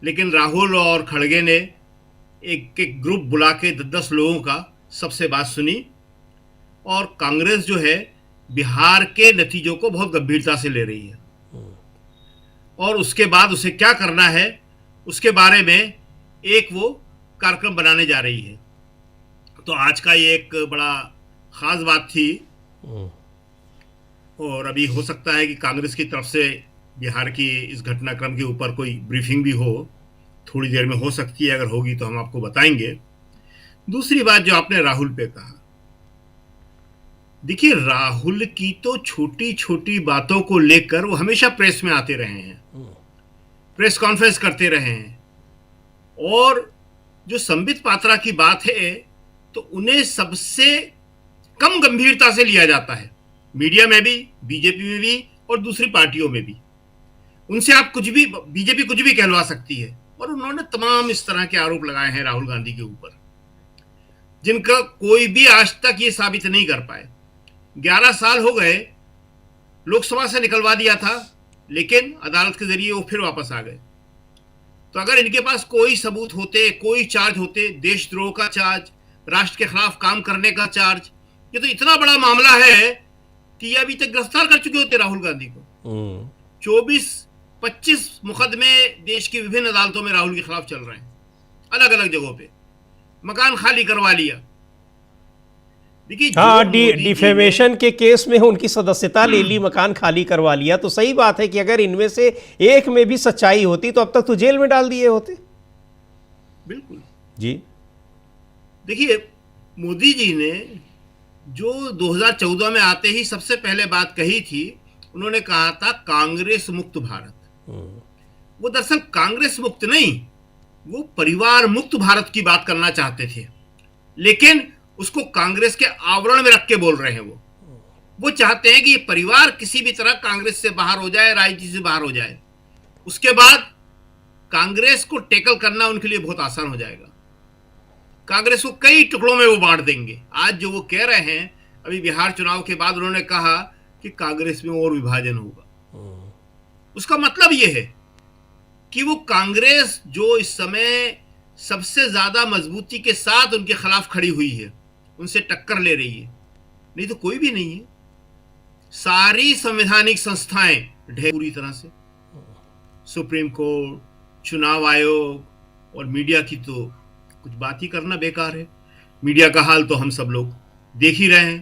लेकिन राहुल और खड़गे ने एक एक ग्रुप बुला के 10-10 लोगों का सबसे बात सुनी, और कांग्रेस जो है बिहार के नतीजों को बहुत गंभीरता से ले रही है, और उसके बाद उसे क्या करना है उसके बारे में एक वो कार्यक्रम बनाने जा रही है। तो आज का ये एक बड़ा खास बात थी, और अभी हो सकता है कि कांग्रेस की तरफ से बिहार की इस घटनाक्रम के ऊपर कोई ब्रीफिंग भी हो, थोड़ी देर में हो सकती है, अगर होगी तो हम आपको बताएंगे। दूसरी बात जो आपने राहुल पे कहा, देखिए राहुल की तो छोटी छोटी बातों को लेकर वो हमेशा प्रेस में आते रहे हैं, प्रेस कॉन्फ्रेंस करते रहे हैं, और जो संबित पात्रा की बात है तो उन्हें सबसे कम गंभीरता से लिया जाता है, मीडिया में भी, बीजेपी में भी और दूसरी पार्टियों में भी। उनसे आप कुछ भी, बीजेपी कुछ भी कहलवा सकती है, और उन्होंने तमाम इस तरह के आरोप लगाए हैं राहुल गांधी के ऊपर, जिनका कोई भी आज तक ये साबित नहीं कर पाए। 11 साल हो गए, लोकसभा से निकलवा दिया था, लेकिन अदालत के जरिए वो फिर वापस आ गए। तो अगर इनके पास कोई सबूत होते, कोई चार्ज होते, देशद्रोह का चार्ज, राष्ट्र के खिलाफ काम करने का चार्ज, ये तो इतना बड़ा मामला है कि ये अभी तक गिरफ्तार कर चुके होते राहुल गांधी को। 24-25 मुकदमे देश की विभिन्न अदालतों में राहुल के खिलाफ चल रहे हैं, अलग अलग जगहों पे। मकान खाली करवा लिया। देखिए, हाँ, डिफेमेशन के केस में उनकी सदस्यता ले ली, मकान खाली करवा लिया। तो सही बात है कि अगर इनमें से एक में भी सच्चाई होती तो अब तक तो जेल में डाल दिए होते। बिल्कुल जी। देखिए, मोदी जी ने जो 2014 में आते ही सबसे पहले बात कही थी, उन्होंने कहा था कांग्रेस मुक्त भारत। वो दरअसल कांग्रेस मुक्त नहीं, वो परिवार मुक्त भारत की बात करना चाहते थे, लेकिन उसको कांग्रेस के आवरण में रख के बोल रहे हैं। वो चाहते हैं कि ये परिवार किसी भी तरह कांग्रेस से बाहर हो जाए, राजनीति से बाहर हो जाए। उसके बाद कांग्रेस को टेकल करना उनके लिए बहुत आसान हो जाएगा। कांग्रेस को कई टुकड़ों में वो बांट देंगे। आज जो वो कह रहे हैं, अभी बिहार चुनाव के बाद उन्होंने कहा कि कांग्रेस में और विभाजन होगा। उसका मतलब ये है कि वो कांग्रेस जो इस समय सबसे ज्यादा मजबूती के साथ उनके खिलाफ खड़ी हुई है, उनसे टक्कर ले रही है, नहीं तो कोई भी नहीं है। सारी संवैधानिक संस्थाएं ढह पूरी तरह से, सुप्रीम कोर्ट, चुनाव आयोग और मीडिया की तो कुछ बात ही करना बेकार है। मीडिया का हाल तो हम सब लोग देख ही रहे हैं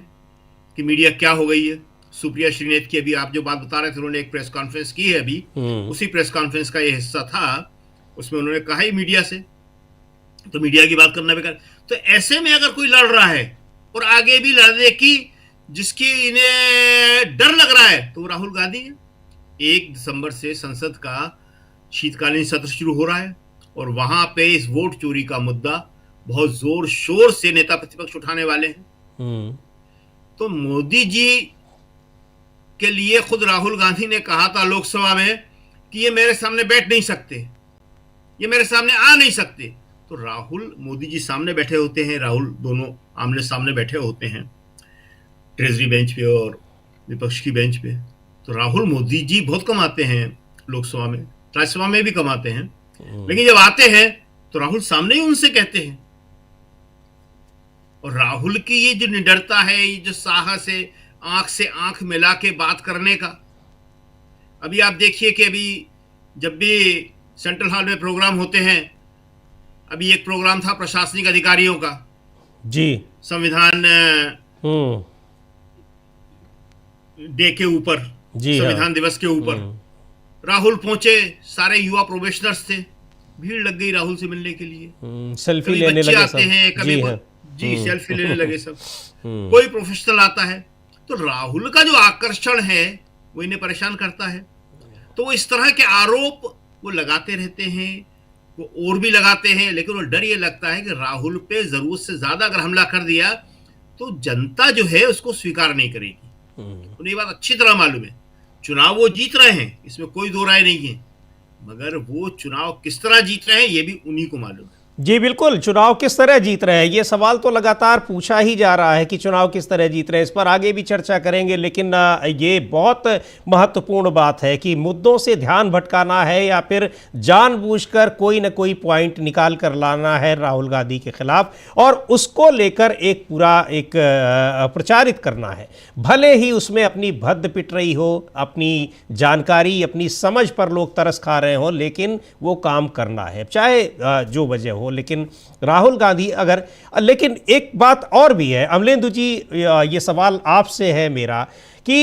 कि मीडिया क्या हो गई है। सुप्रिया श्रीनेत की अभी आप जो बात बता रहे थे, उन्होंने एक प्रेस कॉन्फ्रेंस की है अभी, उसी प्रेस कॉन्फ्रेंस का ये हिस्सा था। उसमें उन्होंने कहा ही मीडिया से, तो मीडिया की बात करना बेकार। तो ऐसे में अगर कोई लड़ रहा है और आगे भी लड़ने की जिसकी इन्हें डर लग रहा है, तो वो राहुल गांधी है। 1 दिसंबर से संसद का शीतकालीन सत्र शुरू हो रहा है और वहां पे इस वोट चोरी का मुद्दा बहुत जोर शोर से नेता प्रतिपक्ष उठाने वाले हैं। तो मोदी जी के लिए खुद राहुल गांधी ने कहा था लोकसभा में कि ये मेरे सामने बैठ नहीं सकते, ये मेरे सामने आ नहीं सकते। तो राहुल मोदी जी सामने बैठे होते हैं, राहुल दोनों आमने सामने बैठे होते हैं ट्रेजरी बेंच पे और विपक्ष की बेंच पे। तो राहुल मोदी जी बहुत कमाते हैं लोकसभा में, राज्यसभा में भी कमाते हैं, लेकिन जब आते हैं तो राहुल सामने ही उनसे कहते हैं। और राहुल की ये जो निडरता है, ये जो साहस है, आंख से आंख मिला के बात करने का। अभी आप देखिए कि अभी जब भी सेंट्रल हॉल में प्रोग्राम होते हैं, अभी एक प्रोग्राम था प्रशासनिक अधिकारियों का जी, संविधान डे के ऊपर, संविधान दिवस के ऊपर राहुल पहुंचे, सारे युवा प्रोबेशनर्स थे, भीड़ लग गई राहुल से मिलने के लिए। सेल्फी लेने लगे आते हैं, कभी जी सेल्फी लेने लगे सब, कोई प्रोफेशनल आता है। तो राहुल का जो आकर्षण है वो इन्हें परेशान करता है। तो वो इस तरह के आरोप वो लगाते रहते हैं, वो और भी लगाते हैं, लेकिन वो डर ये लगता है कि राहुल पे जरूरत से ज्यादा अगर हमला कर दिया तो जनता जो है उसको स्वीकार नहीं करेगी। उन्हें ये बात अच्छी तरह मालूम है, चुनाव वो जीत रहे हैं, इसमें कोई दो राय नहीं है, मगर वो चुनाव किस तरह जीत रहे हैं ये भी उन्हीं को मालूम है। जी बिल्कुल, चुनाव किस तरह जीत रहे हैं ये सवाल तो लगातार पूछा ही जा रहा है कि चुनाव किस तरह जीत रहे हैं। इस पर आगे भी चर्चा करेंगे, लेकिन ये बहुत महत्वपूर्ण बात है कि मुद्दों से ध्यान भटकाना है या फिर जानबूझकर कोई न कोई पॉइंट निकाल कर लाना है राहुल गांधी के खिलाफ और उसको लेकर एक पूरा एक प्रचारित करना है। भले ही उसमें अपनी भद्द पिट रही हो, अपनी जानकारी, अपनी समझ पर लोग तरस खा रहे हो, लेकिन वो काम करना है चाहे जो वजह हो। लेकिन राहुल गांधी अगर, लेकिन एक बात और भी है अमलेंदु जी, ये सवाल आपसे है मेरा कि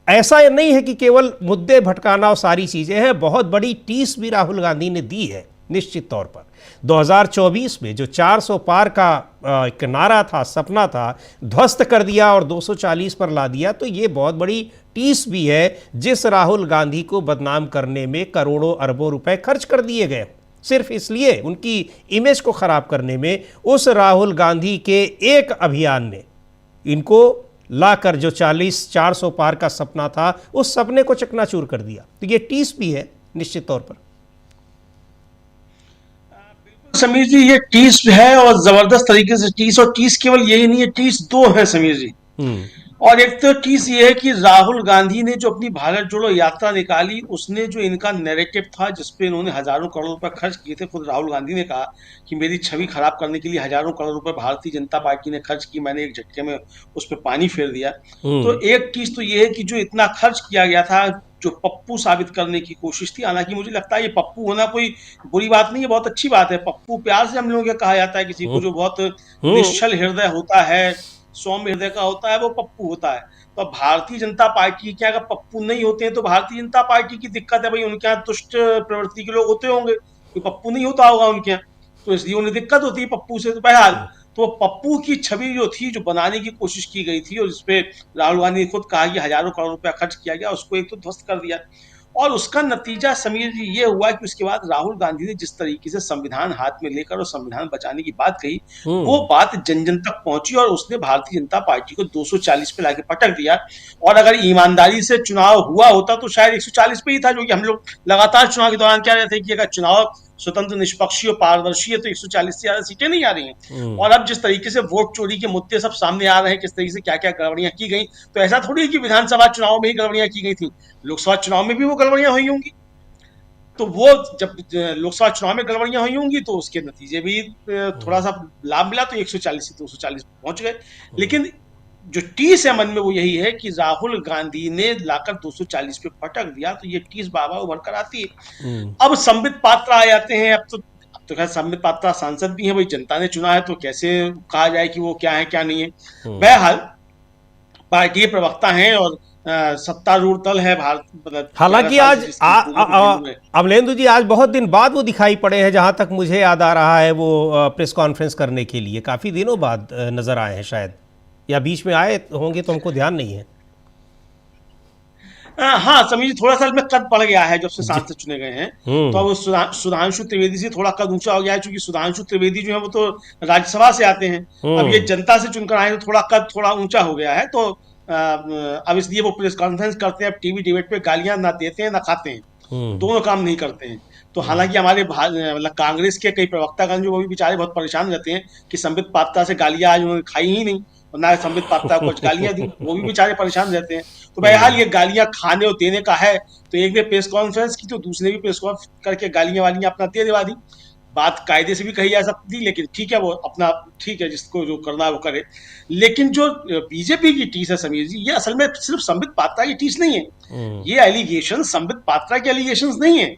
ऐसा नहीं है कि केवल मुद्दे भटकाना और सारी चीजें हैं, बहुत बड़ी टीस भी राहुल गांधी ने दी है निश्चित तौर पर। 2024 में जो 400 पार का एक नारा था, सपना था, ध्वस्त कर दिया और 240 पर ला दिया। तो ये बहुत बड़ी टीस भी है जिस राहुल गांधी को बदनाम करने में करोड़ों अरबों रुपए खर्च कर दिए गए सिर्फ इसलिए उनकी इमेज को खराब करने में। उस राहुल गांधी के एक अभियान ने इनको लाकर जो 400 पार का सपना था, उस सपने को चकनाचूर कर दिया। तो ये टीस भी है निश्चित तौर पर। समीर जी, ये टीस है और जबरदस्त तरीके से टीस, और टीस केवल यही नहीं है, टीस दो है समीर जी। और एक तो चीज ये है कि राहुल गांधी ने जो अपनी भारत जोड़ो यात्रा निकाली, उसने जो इनका नैरेटिव था जिसपे इन्होंने हजारों करोड़ रुपए खर्च किए थे, खुद राहुल गांधी ने कहा कि मेरी छवि खराब करने के लिए हजारों करोड़ रुपए भारतीय जनता पार्टी ने खर्च की, मैंने एक झटके में उस पर पानी फेर दिया। तो एक चीज तो ये है कि जो इतना खर्च किया गया था, जो पप्पू साबित करने की कोशिश थी, हालांकि मुझे लगता है ये पप्पू होना कोई बुरी बात नहीं है, बहुत अच्छी बात है। पप्पू प्यार से हम लोगों को कहा जाता है किसी को जो बहुत निश्चल हृदय होता है, सौम्य हृदय का होता है, वो पप्पू होता है। तो भारतीय जनता पार्टी के अगर पप्पू नहीं होते हैं तो भारतीय जनता पार्टी की दिक्कत है भाई, उनके यहाँ दुष्ट प्रवृत्ति के लोग होते होंगे, कोई पप्पू नहीं होता होगा उनके यहाँ, तो इसलिए उन्हें दिक्कत होती है पप्पू से। तो बहरहाल तो पप्पू की छवि जो थी, जो बनाने की कोशिश की गई थी और जिसपे राहुल गांधी ने खुद कहा कि हजारों करोड़ रुपया खर्च किया गया, उसको एक तो ध्वस्त कर दिया। और उसका नतीजा समीर जी ये हुआ कि उसके बाद राहुल गांधी ने जिस तरीके से संविधान हाथ में लेकर और संविधान बचाने की बात कही, वो बात जन जन तक पहुंची और उसने भारतीय जनता पार्टी को 240 पे लाके पटक दिया। और अगर ईमानदारी से चुनाव हुआ होता तो शायद 140 पे ही था, जो कि हम लोग लगातार चुनाव के दौरान कह रहे थे कि अगर चुनाव स्वतंत्र, निष्पक्षी और पारदर्शी है तो 140 से ज्यादा सीटें नहीं आ रही हैं। और अब जिस तरीके से वोट चोरी के मुद्दे सब सामने आ रहे हैं, किस तरीके से क्या क्या गड़बड़ियां की गई, तो ऐसा थोड़ी है कि विधानसभा चुनाव में ही गड़बड़ियां की गई थी, लोकसभा चुनाव में भी वो गड़बड़ियां हुई होंगी। तो वो जब लोकसभा चुनाव में गड़बड़ियां हुई होंगी तो उसके नतीजे भी थोड़ा सा लाभ मिला, तो 140 से 240 पहुंच गए। लेकिन जो टीस है मन में वो यही है कि राहुल गांधी ने लाकर 240 पे पटक दिया, तो ये टीस बाबा उभर कर आती है। अब संबित पात्रा आ जाते हैं। अब तो खैर संबित पात्रा सांसद भी है, वही जनता ने चुना है, तो कैसे कहा जाए कि वो क्या है क्या नहीं है। बहरहाल पार्टी प्रवक्ता हैं और सत्तारूढ़ दल है भारत। हालांकि आज अमलेंदु जी आज बहुत दिन बाद वो दिखाई पड़े हैं, जहां तक मुझे याद आ रहा है, वो प्रेस कॉन्फ्रेंस करने के लिए काफी दिनों बाद नजर आए हैं, शायद या बीच में आए होंगे तो हमको ध्यान नहीं है। हाँ समीर जी, थोड़ा सा इसमें कद पड़ गया है जब से सांसद चुने गए हैं, तो अब सुधांशु त्रिवेदी से थोड़ा कद ऊंचा हो गया है, क्योंकि सुधांशु त्रिवेदी जो है वो तो राज्यसभा से आते हैं, अब ये जनता से चुनकर आए तो थोड़ा कद थोड़ा ऊंचा हो गया है। तो अब इसलिए वो प्रेस कॉन्फ्रेंस करते हैं, अब टीवी डिबेट पे गालियां ना देते हैं ना खाते हैं, दोनों काम नहीं करते हैं। तो हालांकि हमारे मतलब कांग्रेस के कई प्रवक्तागण जो वो भी बेचारे बहुत परेशान रहते हैं कि संबित पात्रा से गालियां आज उन्होंने खाई ही नहीं, और ना संबित पात्रा को कुछ गालियां दी, वो भी बेचारे परेशान रहते हैं। तो बहरहाल ये गालियां खाने और देने का है, तो एक ने प्रेस कॉन्फ्रेंस की तो दूसरे भी प्रेस कॉन्फ्रेंस करके गालियां वालियां अपना दे दिवा दी। बात कायदे से भी कही जा सकती थी, लेकिन ठीक है, वो अपना ठीक है, जिसको जो करना है वो करे। लेकिन जो बीजेपी की टीस है समीर जी, ये असल में सिर्फ संबित पात्रा की टीस नहीं है, ये एलिगेशन संबित पात्रा के एलिगेशन नहीं है।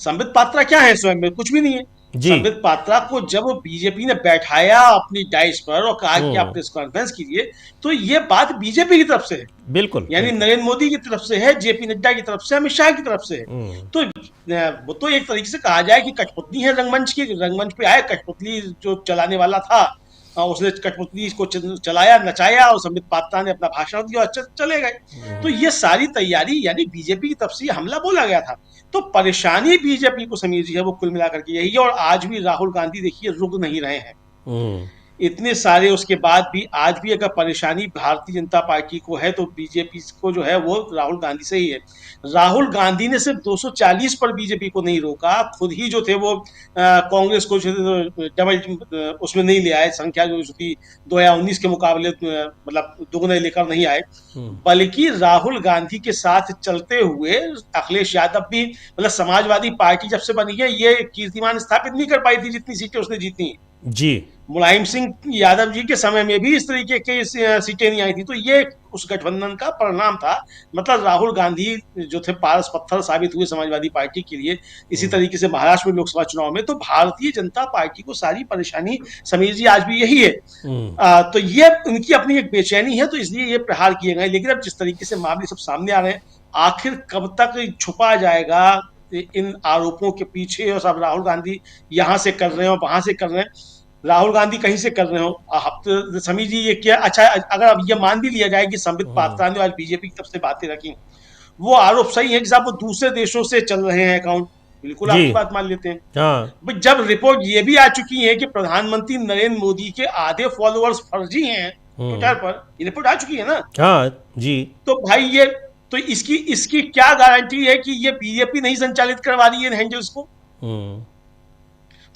संबित पात्रा क्या है स्वयं में? कुछ भी नहीं है। संबित पात्रा को जब बीजेपी ने बैठाया अपनी डाइस पर और कहा कि आप प्रेस कॉन्फ्रेंस कीजिए, तो ये बात बीजेपी की तरफ से है, बिल्कुल, यानी नरेंद्र मोदी की तरफ से है, जेपी नड्डा की तरफ से, अमित शाह की तरफ से है। तो वो तो एक तरीके से कहा जाए कि कठपुतली है रंगमंच की, रंगमंच पे आए, कठपुतली जो चलाने वाला था उसने कठपुतली को चलाया, नचाया, और संबित पात्रा ने अपना भाषण दिया और चले गए। तो ये सारी तैयारी यानी बीजेपी की तरफ से हमला बोला गया था। तो परेशानी बीजेपी को समीर जी है वो कुल मिलाकर के यही है। और आज भी राहुल गांधी देखिए रुक नहीं रहे हैं, इतने सारे उसके बाद भी आज भी अगर परेशानी भारतीय जनता पार्टी को है तो बीजेपी को जो है वो राहुल गांधी से ही है। राहुल गांधी ने सिर्फ 240 पर बीजेपी को नहीं रोका, खुद ही जो थे वो कांग्रेस को डबल उसमें नहीं ले आए, संख्या जो थी 2019 के मुकाबले मतलब दोगुने लेकर नहीं आए, बल्कि राहुल गांधी के साथ चलते हुए अखिलेश यादव भी, मतलब समाजवादी पार्टी जब से बनी है ये कीर्तिमान स्थापित नहीं कर पाई थी जितनी सीटें उसने जीती जी। मुलायम सिंह यादव जी के समय में भी इस तरीके की सीटें नहीं आई थी। तो ये उस गठबंधन का परिणाम था। मतलब राहुल गांधी जो थे पारस पत्थर साबित हुए समाजवादी पार्टी के लिए। इसी तरीके से महाराष्ट्र में लोकसभा चुनाव में तो भारतीय जनता पार्टी को सारी परेशानी समीर जी आज भी यही है। तो ये उनकी अपनी एक बेचैनी है, तो इसलिए ये प्रहार किए गए। लेकिन अब जिस तरीके से मामले सब सामने आ रहे हैं, आखिर कब तक छुपा जाएगा इन आरोपों के पीछे, और सब राहुल गांधी यहाँ से कर रहे हो वहां से कर रहे हैं, राहुल गांधी कहीं से कर रहे हो। तो समीर जी ये क्या, अच्छा अगर अब ये मान भी लिया जाए कि संबित पात्रा ने आज बीजेपी की तरफ से बातें रखी, वो आरोप सही है कि साहब वो दूसरे देशों से चल रहे हैं अकाउंट, बिल्कुल आपकी बात मान लेते हैं। जब रिपोर्ट ये भी आ चुकी है कि प्रधानमंत्री नरेंद्र मोदी के आधे फॉलोअर्स फर्जी हैं ट्विटर पर, ये रिपोर्ट आ चुकी है ना। हाँ जी। तो भाई ये तो इसकी क्या गारंटी है कि ये बीजेपी नहीं संचालित करवा रही है हैंडल्स को?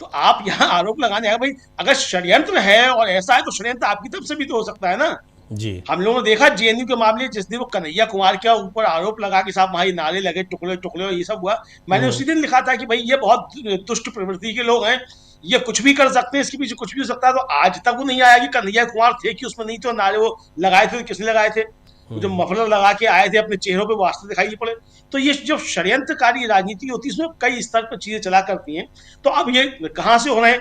तो आप यहाँ आरोप लगाने हैं भाई, अगर षड्यंत्र है और ऐसा है तो षड्यंत्र आपकी तरफ से भी तो हो सकता है ना। जी। हम लोगों ने देखा जेएनयू के मामले, जिस दिन वो कन्हैया कुमार के ऊपर आरोप लगा कि साहब वहां नारे लगे, टुकड़े टुकड़े, ये सब हुआ, मैंने उसी दिन लिखा था कि भाई ये बहुत दुष्ट प्रवृत्ति के लोग हैं, ये कुछ भी कर सकते हैं, इसके पीछे कुछ भी हो सकता है। तो आज तक वो नहीं आया कि कन्हैया कुमार थे कि उसमें नहीं, तो नारे वो लगाए थे, किसने लगाए थे? जो मफलर लगा के आए थे, अपने चेहरों पे वास्ते दिखाई नहीं पड़े। तो ये जो षड्यंत्रकारी राजनीति होती है, उसमें कई स्तर पर चीजें चला करती हैं। तो अब ये कहाँ से हो रहे हैं?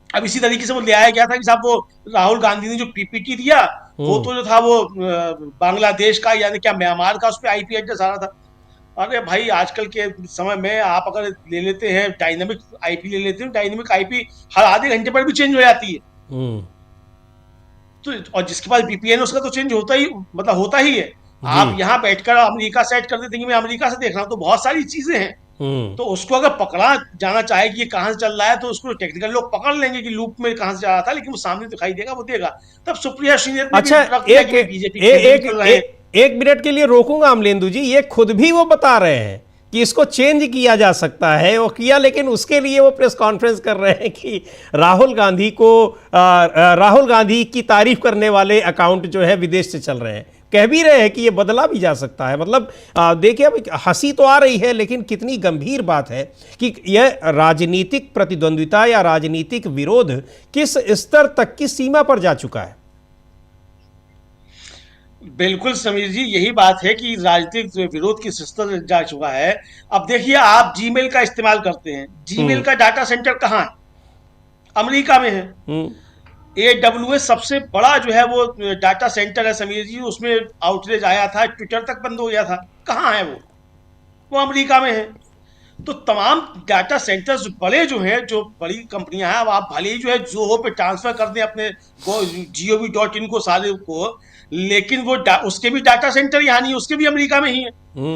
अब इसी तरीके से वो ले आया गया था कि साहब वो राहुल गांधी ने जो पीपीटी दिया, वो तो जो था वो बांग्लादेश का यानी क्या म्यांमार का, उस पर आईपी एड्रेस आ रहा था। अरे भाई, आजकल के समय में आप अगर ले लेते हैं डायनेमिक आईपी, ले लेते हैं डायनेमिक आईपी, हर आधे घंटे पर भी चेंज हो जाती है। तो और जिसके पास वीपीएन है उसका तो चेंज होता ही, मतलब होता ही है। आप यहाँ बैठकर अमेरिका सेट कर देते हैं कि मैं अमेरिका से देख रहा हूँ, तो बहुत सारी चीजें हैं। तो उसको अगर पकड़ा जाना चाहे कि ये कहाँ से चल रहा है, तो उसको टेक्निकल लोग पकड़ लेंगे कि लूप में कहाँ से जा रहा था, लेकिन वो सामने दिखाई देगा, वो देगा। तब सुप्रिया श्रीनेत ने अच्छा, एक मिनट के लिए रोकूंगा अमलेंदु जी, ये खुद भी वो बता रहे हैं कि इसको चेंज किया जा सकता है, वो किया, लेकिन उसके लिए वो प्रेस कॉन्फ्रेंस कर रहे हैं कि राहुल गांधी की तारीफ करने वाले अकाउंट जो है विदेश से चल रहे हैं। कह भी रहे हैं कि ये बदला भी जा सकता है। मतलब देखिए, अब हंसी तो आ रही है, लेकिन कितनी गंभीर बात है कि यह राजनीतिक प्रतिद्वंद्विता या राजनीतिक विरोध किस स्तर तक की सीमा पर जा चुका है। बिल्कुल समीर जी, यही बात है कि राजनीतिक विरोध किस स्तर जा चुका है। अब देखिए, आप जीमेल का इस्तेमाल करते हैं, जीमेल का डाटा सेंटर कहाँ है? अमेरिका में है। AWS सबसे बड़ा जो है वो डाटा सेंटर है समीर जी, उसमें आउटरीच आया था, ट्विटर तक बंद हो गया था। कहाँ है वो अमेरिका में है। तो तमाम डाटा सेंटर्स बड़े जो हैं, जो बड़ी कंपनियां हैं, अब आप भले ही जो है जोहो पे ट्रांसफर कर दें अपने gov.in को सारे को, लेकिन वो उसके भी डाटा सेंटर यहाँ नहीं है, उसके भी अमेरिका में ही है।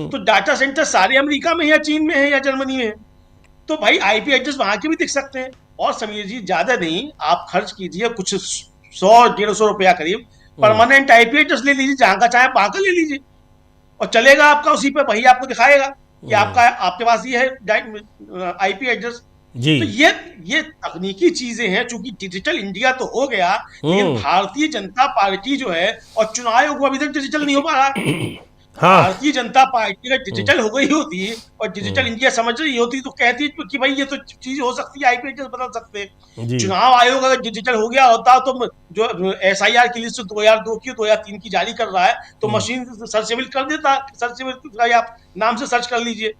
तो डाटा सेंटर सारे अमेरिका में है, या चीन में है, या जर्मनी में है। तो भाई आईपी एड्रेस वहां के भी दिख सकते हैं। और समीर जी, ज्यादा नहीं, आप खर्च कीजिए कुछ 100-150 रुपया करीब, परमानेंट आईपी एड्रेस ले लीजिए, जहां का चाहे वहां का ले लीजिए, और चलेगा आपका उसी पे, वही आपको दिखाएगा कि आपके पास ये है आईपी एड्रेस। तो ये तकनीकी चीजें हैं। चूंकि डिजिटल इंडिया तो हो गया, लेकिन भारतीय जनता पार्टी जो है, और चुनाव आयोग अभी तक डिजिटल नहीं हो पा रहा। भारतीय जनता पार्टी अगर डिजिटल हो गई होती और डिजिटल इंडिया समझ रही होती, तो कहती कि भाई ये तो चीज हो सकती है, आईपी एड्रेस बदल सकते हैं। चुनाव आयोग अगर डिजिटल हो गया होता, तो जो SIR की लिस्ट 2002 की 2003 की जारी कर रहा है, तो मशीन सर्चेबल कर देता, सर्चेबल आप नाम से सर्च कर लीजिए।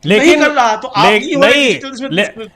लेकिन नहीं कर रहा, तो आप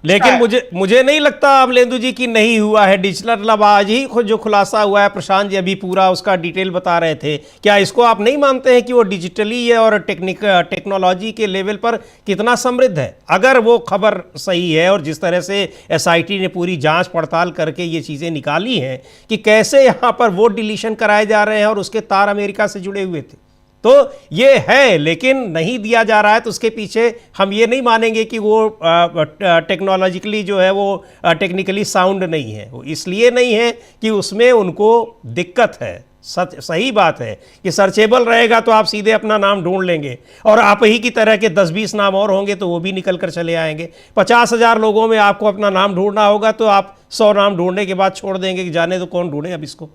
लेकिन मुझे नहीं लगता अमलेंदु जी की नहीं हुआ है डिजिटल। मतलब आज ही जो खुलासा हुआ है, प्रशांत जी अभी पूरा उसका डिटेल बता रहे थे, क्या इसको आप नहीं मानते हैं कि वो डिजिटली है और टेक्नोलॉजी के लेवल पर कितना समृद्ध है? अगर वो खबर सही है, और जिस तरह से SIT ने पूरी जांच पड़ताल करके ये चीज़ें निकाली हैं कि कैसे यहाँ पर वोट डिलीशन कराए जा रहे हैं और उसके तार अमेरिका से जुड़े हुए थे, तो ये है, लेकिन नहीं दिया जा रहा है, तो उसके पीछे हम ये नहीं मानेंगे कि वो टेक्नोलॉजिकली जो है वो टेक्निकली साउंड नहीं है। वो इसलिए नहीं है कि उसमें उनको दिक्कत है। सही बात है कि सर्चेबल रहेगा तो आप सीधे अपना नाम ढूंढ लेंगे, और आप ही की तरह के 10-20 नाम और होंगे तो वो भी निकल कर चले आएंगे। 50,000 लोगों में आपको अपना नाम ढूंढना होगा, तो आप 100 नाम ढूंढने के बाद छोड़ देंगे कि जाने तो कौन ढूंढे अब इसको।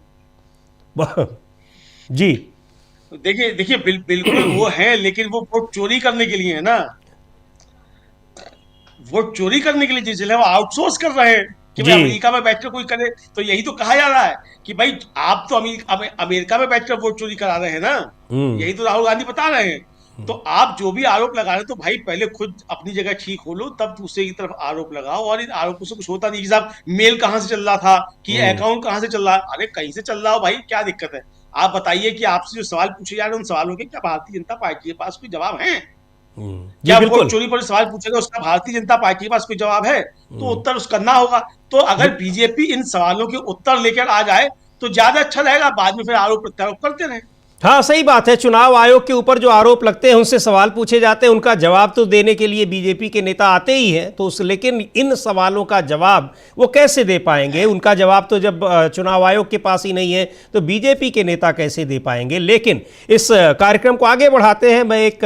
जी देखिए बिल्कुल वो है, लेकिन वो वोट चोरी करने के लिए है ना। वोट चोरी करने के लिए जिसे वो आउटसोर्स कर रहे हैं कि भाई अमेरिका में बैठकर कोई करे। तो यही तो कहा जा रहा है कि भाई आप तो अमेरिका में बैठकर वोट चोरी करा रहे हैं ना। यही तो राहुल गांधी बता रहे हैं। तो आप जो भी आरोप लगा रहे हैं, तो भाई पहले खुद अपनी जगह ठीक हो लो, तब दूसरे की तरफ आरोप लगाओ। और इन आरोपों से कुछ होता नहीं कि साहब मेल कहां से चल रहा था, कि अकाउंट कहां से चल रहा है। अरे कहीं से चल रहा हो भाई, क्या दिक्कत है? आप बताइए कि आपसे जो सवाल पूछे जा रहे हैं, उन सवालों के क्या भारतीय जनता पार्टी के पास कोई जवाब है? क्या वोट चोरी पर सवाल पूछेगा, उसका भारतीय जनता पार्टी के पास कोई जवाब है? तो उत्तर उसका करना होगा। तो अगर बीजेपी इन सवालों के उत्तर लेकर आ जाए तो ज्यादा अच्छा रहेगा, बाद में फिर आरोप प्रत्यारोप करते रहे। हाँ, सही बात है। चुनाव आयोग के ऊपर जो आरोप लगते हैं, उनसे सवाल पूछे जाते हैं, उनका जवाब तो देने के लिए बीजेपी के नेता आते ही हैं, तो लेकिन इन सवालों का जवाब वो कैसे दे पाएंगे? उनका जवाब तो जब चुनाव आयोग के पास ही नहीं है तो बीजेपी के नेता कैसे दे पाएंगे? लेकिन इस कार्यक्रम को आगे बढ़ाते हैं। मैं एक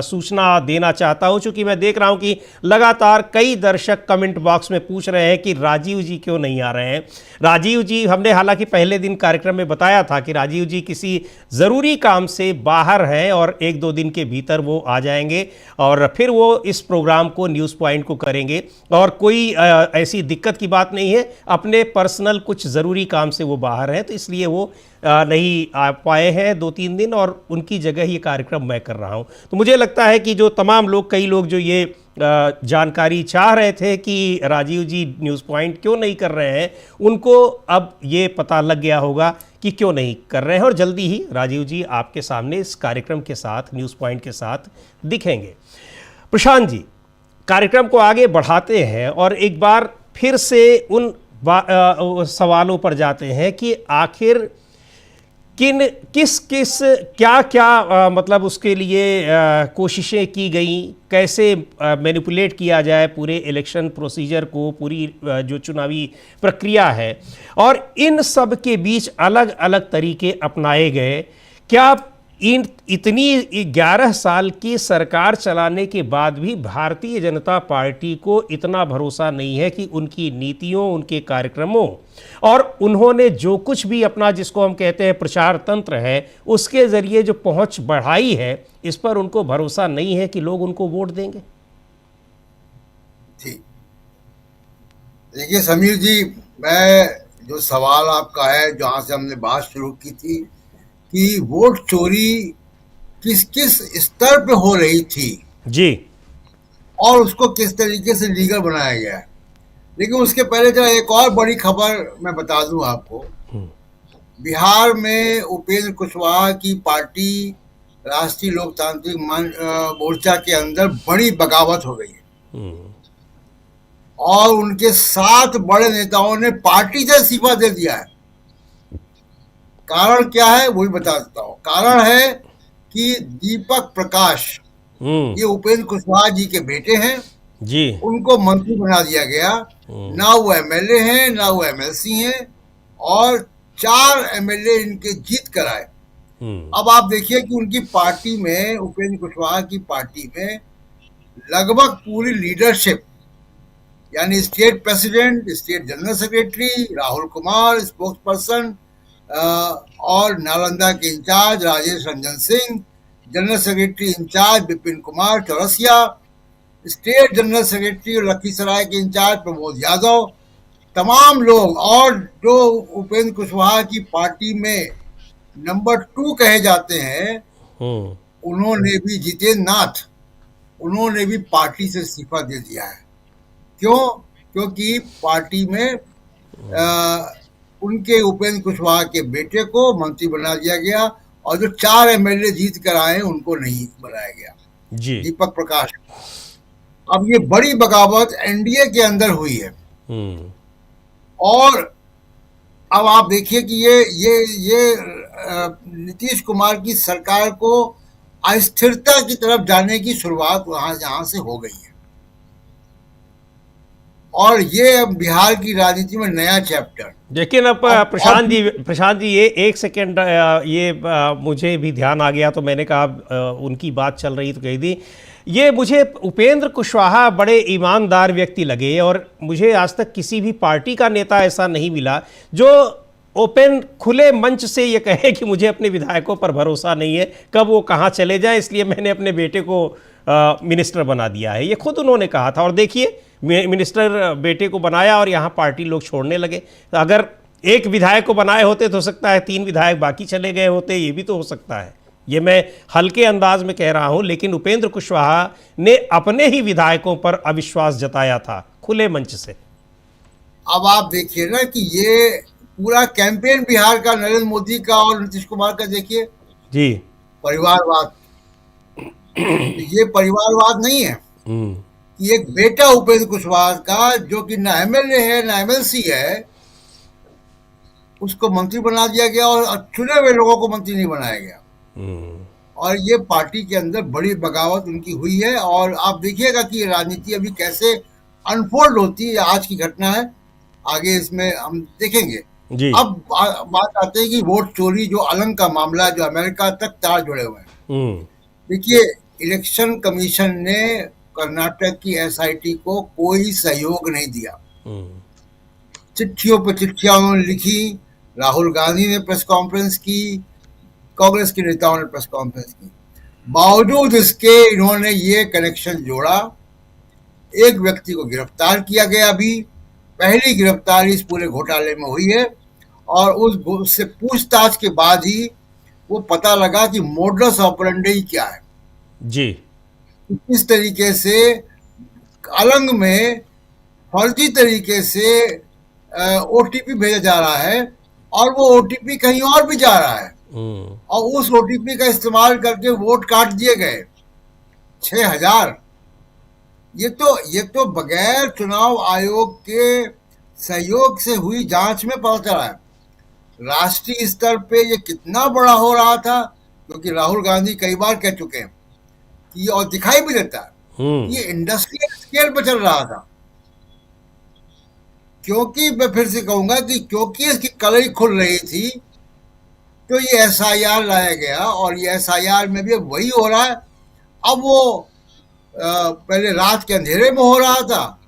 सूचना देना चाहता हूँ, चूंकि मैं देख रहा हूँ कि लगातार कई दर्शक कमेंट बॉक्स में पूछ रहे हैं कि राजीव जी क्यों नहीं आ रहे हैं। राजीव जी, हमने हालांकि पहले दिन कार्यक्रम में बताया था कि राजीव जी किसी ज़रूरी काम से बाहर हैं और 1-2 दिन के भीतर वो आ जाएंगे और फिर वो इस प्रोग्राम को न्यूज़ पॉइंट को करेंगे। और कोई ऐसी दिक्कत की बात नहीं है, अपने पर्सनल कुछ ज़रूरी काम से वो बाहर हैं, तो इसलिए वो नहीं आ पाए हैं 2-3 दिन, और उनकी जगह ये कार्यक्रम मैं कर रहा हूँ। तो मुझे लगता है कि जो तमाम लोग, कई लोग जो ये जानकारी चाह रहे थे कि राजीव जी न्यूज़ पॉइंट क्यों नहीं कर रहे हैं, उनको अब ये पता लग गया होगा कि क्यों नहीं कर रहे हैं, और जल्दी ही राजीव जी आपके सामने इस कार्यक्रम के साथ, न्यूज़ पॉइंट के साथ दिखेंगे। प्रशांत जी, कार्यक्रम को आगे बढ़ाते हैं और एक बार फिर से उन सवालों पर जाते हैं कि आखिर किस क्या मतलब उसके लिए कोशिशें की गई, कैसे मैनिपुलेट किया जाए पूरे इलेक्शन प्रोसीजर को, पूरी जो चुनावी प्रक्रिया है, और इन सब के बीच अलग अलग तरीके अपनाए गए। क्या इतनी 11 साल की सरकार चलाने के बाद भी भारतीय जनता पार्टी को इतना भरोसा नहीं है कि उनकी नीतियों, उनके कार्यक्रमों और उन्होंने जो कुछ भी अपना, जिसको हम कहते हैं प्रचार तंत्र है, उसके ज़रिए जो पहुंच बढ़ाई है, इस पर उनको भरोसा नहीं है कि लोग उनको वोट देंगे? ठीक, देखिए समीर जी, मैं जो सवाल आपका है, जहाँ से हमने बात शुरू की थी कि वोट चोरी किस किस स्तर पे हो रही थी जी, और उसको किस तरीके से लीगल बनाया गया है, लेकिन उसके पहले जरा एक और बड़ी खबर मैं बता दूं आपको। बिहार में उपेंद्र कुशवाहा की पार्टी राष्ट्रीय लोकतांत्रिक मोर्चा के अंदर बड़ी बगावत हो गई है और उनके 7 बड़े नेताओं ने पार्टी से इस्तीफा दे दिया है। कारण क्या है वो भी बता देता हूँ। कारण है कि दीपक प्रकाश, ये उपेंद्र कुशवाहा जी के बेटे हैं जी, उनको मंत्री बना दिया गया। ना वो एमएलए हैं, ना वो एमएलसी हैं, और 4 एमएलए इनके जीत कर आए। अब आप देखिए कि उनकी पार्टी में, उपेंद्र कुशवाहा की पार्टी में लगभग पूरी लीडरशिप, यानी state president, state general secretary Rahul Kumar, spokesperson, और नालंदा के incharge Rajesh Ranjan Singh, general secretary incharge Vipin Kumar Chaurasia, state general secretary Lakhisarai के इंचार्ज प्रमोद यादव, तमाम लोग, और जो उपेंद्र कुशवाहा की पार्टी में नंबर 2 कहे जाते हैं, उन्होंने भी, जितेंद्र नाथ, उन्होंने भी पार्टी से इस्तीफा दे दिया है। क्यों? क्योंकि पार्टी में उनके उपेंद्र कुशवाहा के बेटे को मंत्री बना दिया गया और जो 4 एमएलए जीत कर आए उनको नहीं बनाया गया जी, दीपक प्रकाश। अब ये बड़ी बगावत एनडीए के अंदर हुई है और अब आप देखिए कि ये नीतीश कुमार की सरकार को अस्थिरता की तरफ जाने की शुरुआत यहाँ से हो गई है और ये अब बिहार की राजनीति में नया चैप्टर। लेकिन अब प्रशांत जी ये एक सेकेंड, मुझे भी ध्यान आ गया तो मैंने कहा उनकी बात चल रही तो कही थी, ये मुझे उपेंद्र कुशवाहा बड़े ईमानदार व्यक्ति लगे और मुझे आज तक किसी भी पार्टी का नेता ऐसा नहीं मिला जो ओपन खुले मंच से ये कहे कि मुझे अपने विधायकों पर भरोसा नहीं है, कब वो कहाँ चले जाए, इसलिए मैंने अपने बेटे को मिनिस्टर बना दिया है। ये खुद उन्होंने कहा था और देखिए मिनिस्टर बेटे को बनाया और यहाँ पार्टी लोग छोड़ने लगे। तो अगर एक विधायक को बनाए होते तो हो सकता है 3 विधायक बाकी चले गए होते, ये भी तो हो सकता है। ये मैं हल्के अंदाज में कह रहा हूँ, लेकिन उपेंद्र कुशवाहा ने अपने ही विधायकों पर अविश्वास जताया था खुले मंच से। अब आप देखिए ना कि ये पूरा कैंपेन बिहार का, नरेंद्र मोदी का और नीतीश कुमार का, देखिए जी, परिवारवाद। ये परिवारवाद नहीं है कि एक बेटा उपेंद्र कुशवाहा का, जो कि ना एमएलए है ना एमएलसी है, उसको मंत्री बना दिया गया और चुने हुए लोगों को मंत्री नहीं बनाया गया। और ये पार्टी के अंदर बड़ी बगावत उनकी हुई है। और आप देखिएगा कि ये राजनीति अभी कैसे अनफोल्ड होती है। आज की घटना है, आगे इसमें हम देखेंगे जी। अब बात आते हैं कि वोट चोरी जो अलंग का मामला जो अमेरिका तक तार जुड़े हुए हैं। देखिए, इलेक्शन कमीशन ने कर्नाटक की एसआईटी को कोई सहयोग नहीं दिया। चिट्ठियों पर चिट्ठियां उन्होंने लिखी, राहुल गांधी ने प्रेस कॉन्फ्रेंस की, कांग्रेस के नेताओं ने प्रेस कॉन्फ्रेंस की, बावजूद इसके इन्होंने ये कनेक्शन जोड़ा। एक व्यक्ति को गिरफ्तार किया गया, अभी पहली गिरफ्तारी इस पूरे घोटाले में हुई है और उससे पूछताछ के बाद ही वो पता लगा कि मोडस ऑपरेंडी क्या है जी। किस तरीके से अलंग में फर्जी तरीके से ओटीपी भेजा जा रहा है और वो ओटीपी कहीं और भी जा रहा है और उस ओटीपी का इस्तेमाल करके वोट काट दिए गए 6000। ये तो बगैर चुनाव आयोग के सहयोग से हुई जांच में पता चला है। राष्ट्रीय स्तर पे ये कितना बड़ा हो रहा था, क्योंकि राहुल गांधी कई बार कह चुके हैं कि और दिखाई भी देता है ये इंडस्ट्रियल स्केल पे चल रहा था। क्योंकि मैं फिर से कहूंगा कि क्योंकि इसकी कलई खुल रही थी तो ये एसआईआर लाया गया और ये एसआईआर में भी वही हो रहा है। अब वो पहले रात के अंधेरे में हो रहा था,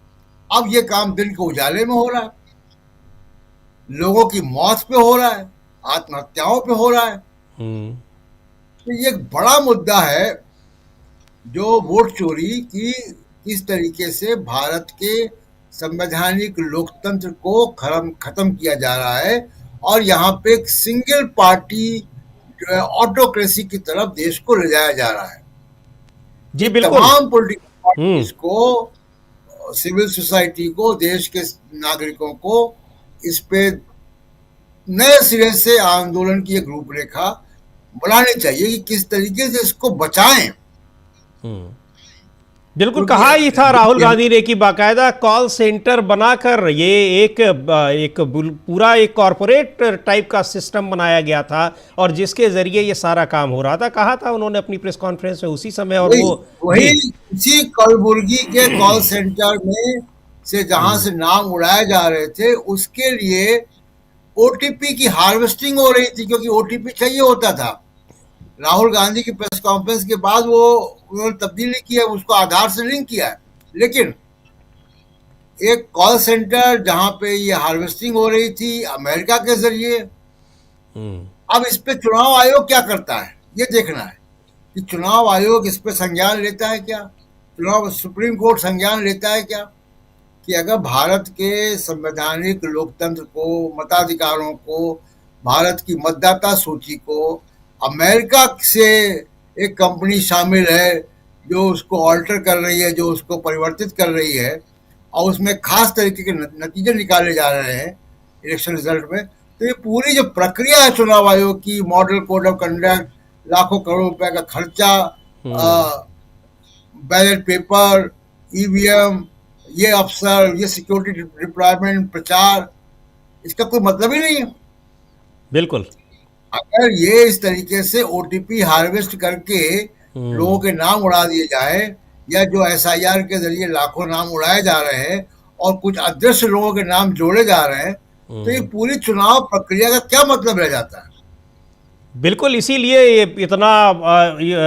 अब ये काम दिन के उजाले में हो रहा है, लोगों की मौत पे हो रहा है, आत्महत्याओं पे हो रहा है। तो ये एक बड़ा मुद्दा है जो वोट चोरी की किस तरीके से भारत के संवैधानिक लोकतंत्र को खत्म किया जा रहा है और यहाँ पे एक सिंगल पार्टी ऑटोक्रेसी की तरफ देश को ले जाया जा रहा है। जी बिल्कुल। तमाम पॉलिटिकल पार्टीज को, सिविल सोसाइटी को, देश के नागरिकों को इस पे नए सिरे से आंदोलन की एक रूपरेखा बनानी चाहिए कि किस तरीके से इसको बचाएं। बिल्कुल कहा ही था राहुल गांधी ने कि बाकायदा कॉल सेंटर बनाकर ये एक पूरा एक कॉरपोरेट टाइप का सिस्टम बनाया गया था और जिसके जरिए ये सारा काम हो रहा था। कहा था उन्होंने अपनी प्रेस कॉन्फ्रेंस में उसी समय। और वही इसी कलबुर्गी के कॉल सेंटर में से जहां से नाम उड़ाए जा रहे थे उसके लिए ओटीपी की हार्वेस्टिंग हो रही थी, क्योंकि ओटीपी चाहिए होता था। राहुल गांधी की प्रेस कॉन्फ्रेंस के बाद वो उन्होंने तब्दीली किया, उसको आधार से लिंक किया है, लेकिन एक कॉल सेंटर जहां पे ये हार्वेस्टिंग हो रही थी अमेरिका के जरिए, अब इस पे चुनाव आयोग क्या करता है ये देखना है कि चुनाव आयोग इस पे संज्ञान लेता है क्या, चुनाव सुप्रीम कोर्ट संज्ञान लेता है क्या कि अगर भारत के संवैधानिक लोकतंत्र को, मताधिकारों को, भारत की मतदाता सूची को अमेरिका से एक कंपनी शामिल है जो उसको ऑल्टर कर रही है, जो उसको परिवर्तित कर रही है और उसमें खास तरीके के नतीजे निकाले जा रहे हैं इलेक्शन रिजल्ट में। तो ये पूरी जो प्रक्रिया है चुनाव आयोग की, मॉडल कोड ऑफ कंडक्ट, लाखों करोड़ रुपए का खर्चा, बैलेट पेपर, ईवीएम, ये अफसर, ये सिक्योरिटी डिप्लॉयमेंट, प्रचार, इसका कोई मतलब ही नहीं है। बिल्कुल। अगर ये इस तरीके से ओटीपी हार्वेस्ट करके लोगों के नाम उड़ा दिए जाए या जो एसआईआर के जरिए लाखों नाम उड़ाए जा रहे हैं और कुछ अदृश्य लोगों के नाम जोड़े जा रहे हैं तो ये पूरी चुनाव प्रक्रिया का क्या मतलब रह जाता है। बिल्कुल, इसीलिए ये इतना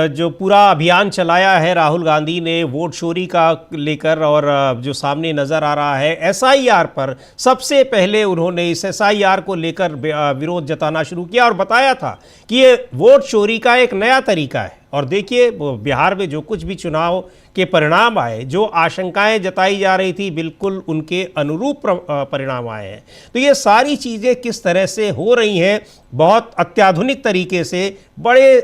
जो पूरा अभियान चलाया है राहुल गांधी ने वोट चोरी का लेकर और जो सामने नज़र आ रहा है एसआईआर पर, सबसे पहले उन्होंने इस एसआईआर को लेकर विरोध जताना शुरू किया और बताया था कि ये वोट चोरी का एक नया तरीका है। और देखिए बिहार में जो कुछ भी चुनाव के परिणाम आए, जो आशंकाएं जताई जा रही थी बिल्कुल उनके अनुरूप परिणाम आए हैं। तो ये सारी चीज़ें किस तरह से हो रही हैं बहुत अत्याधुनिक तरीके से, बड़े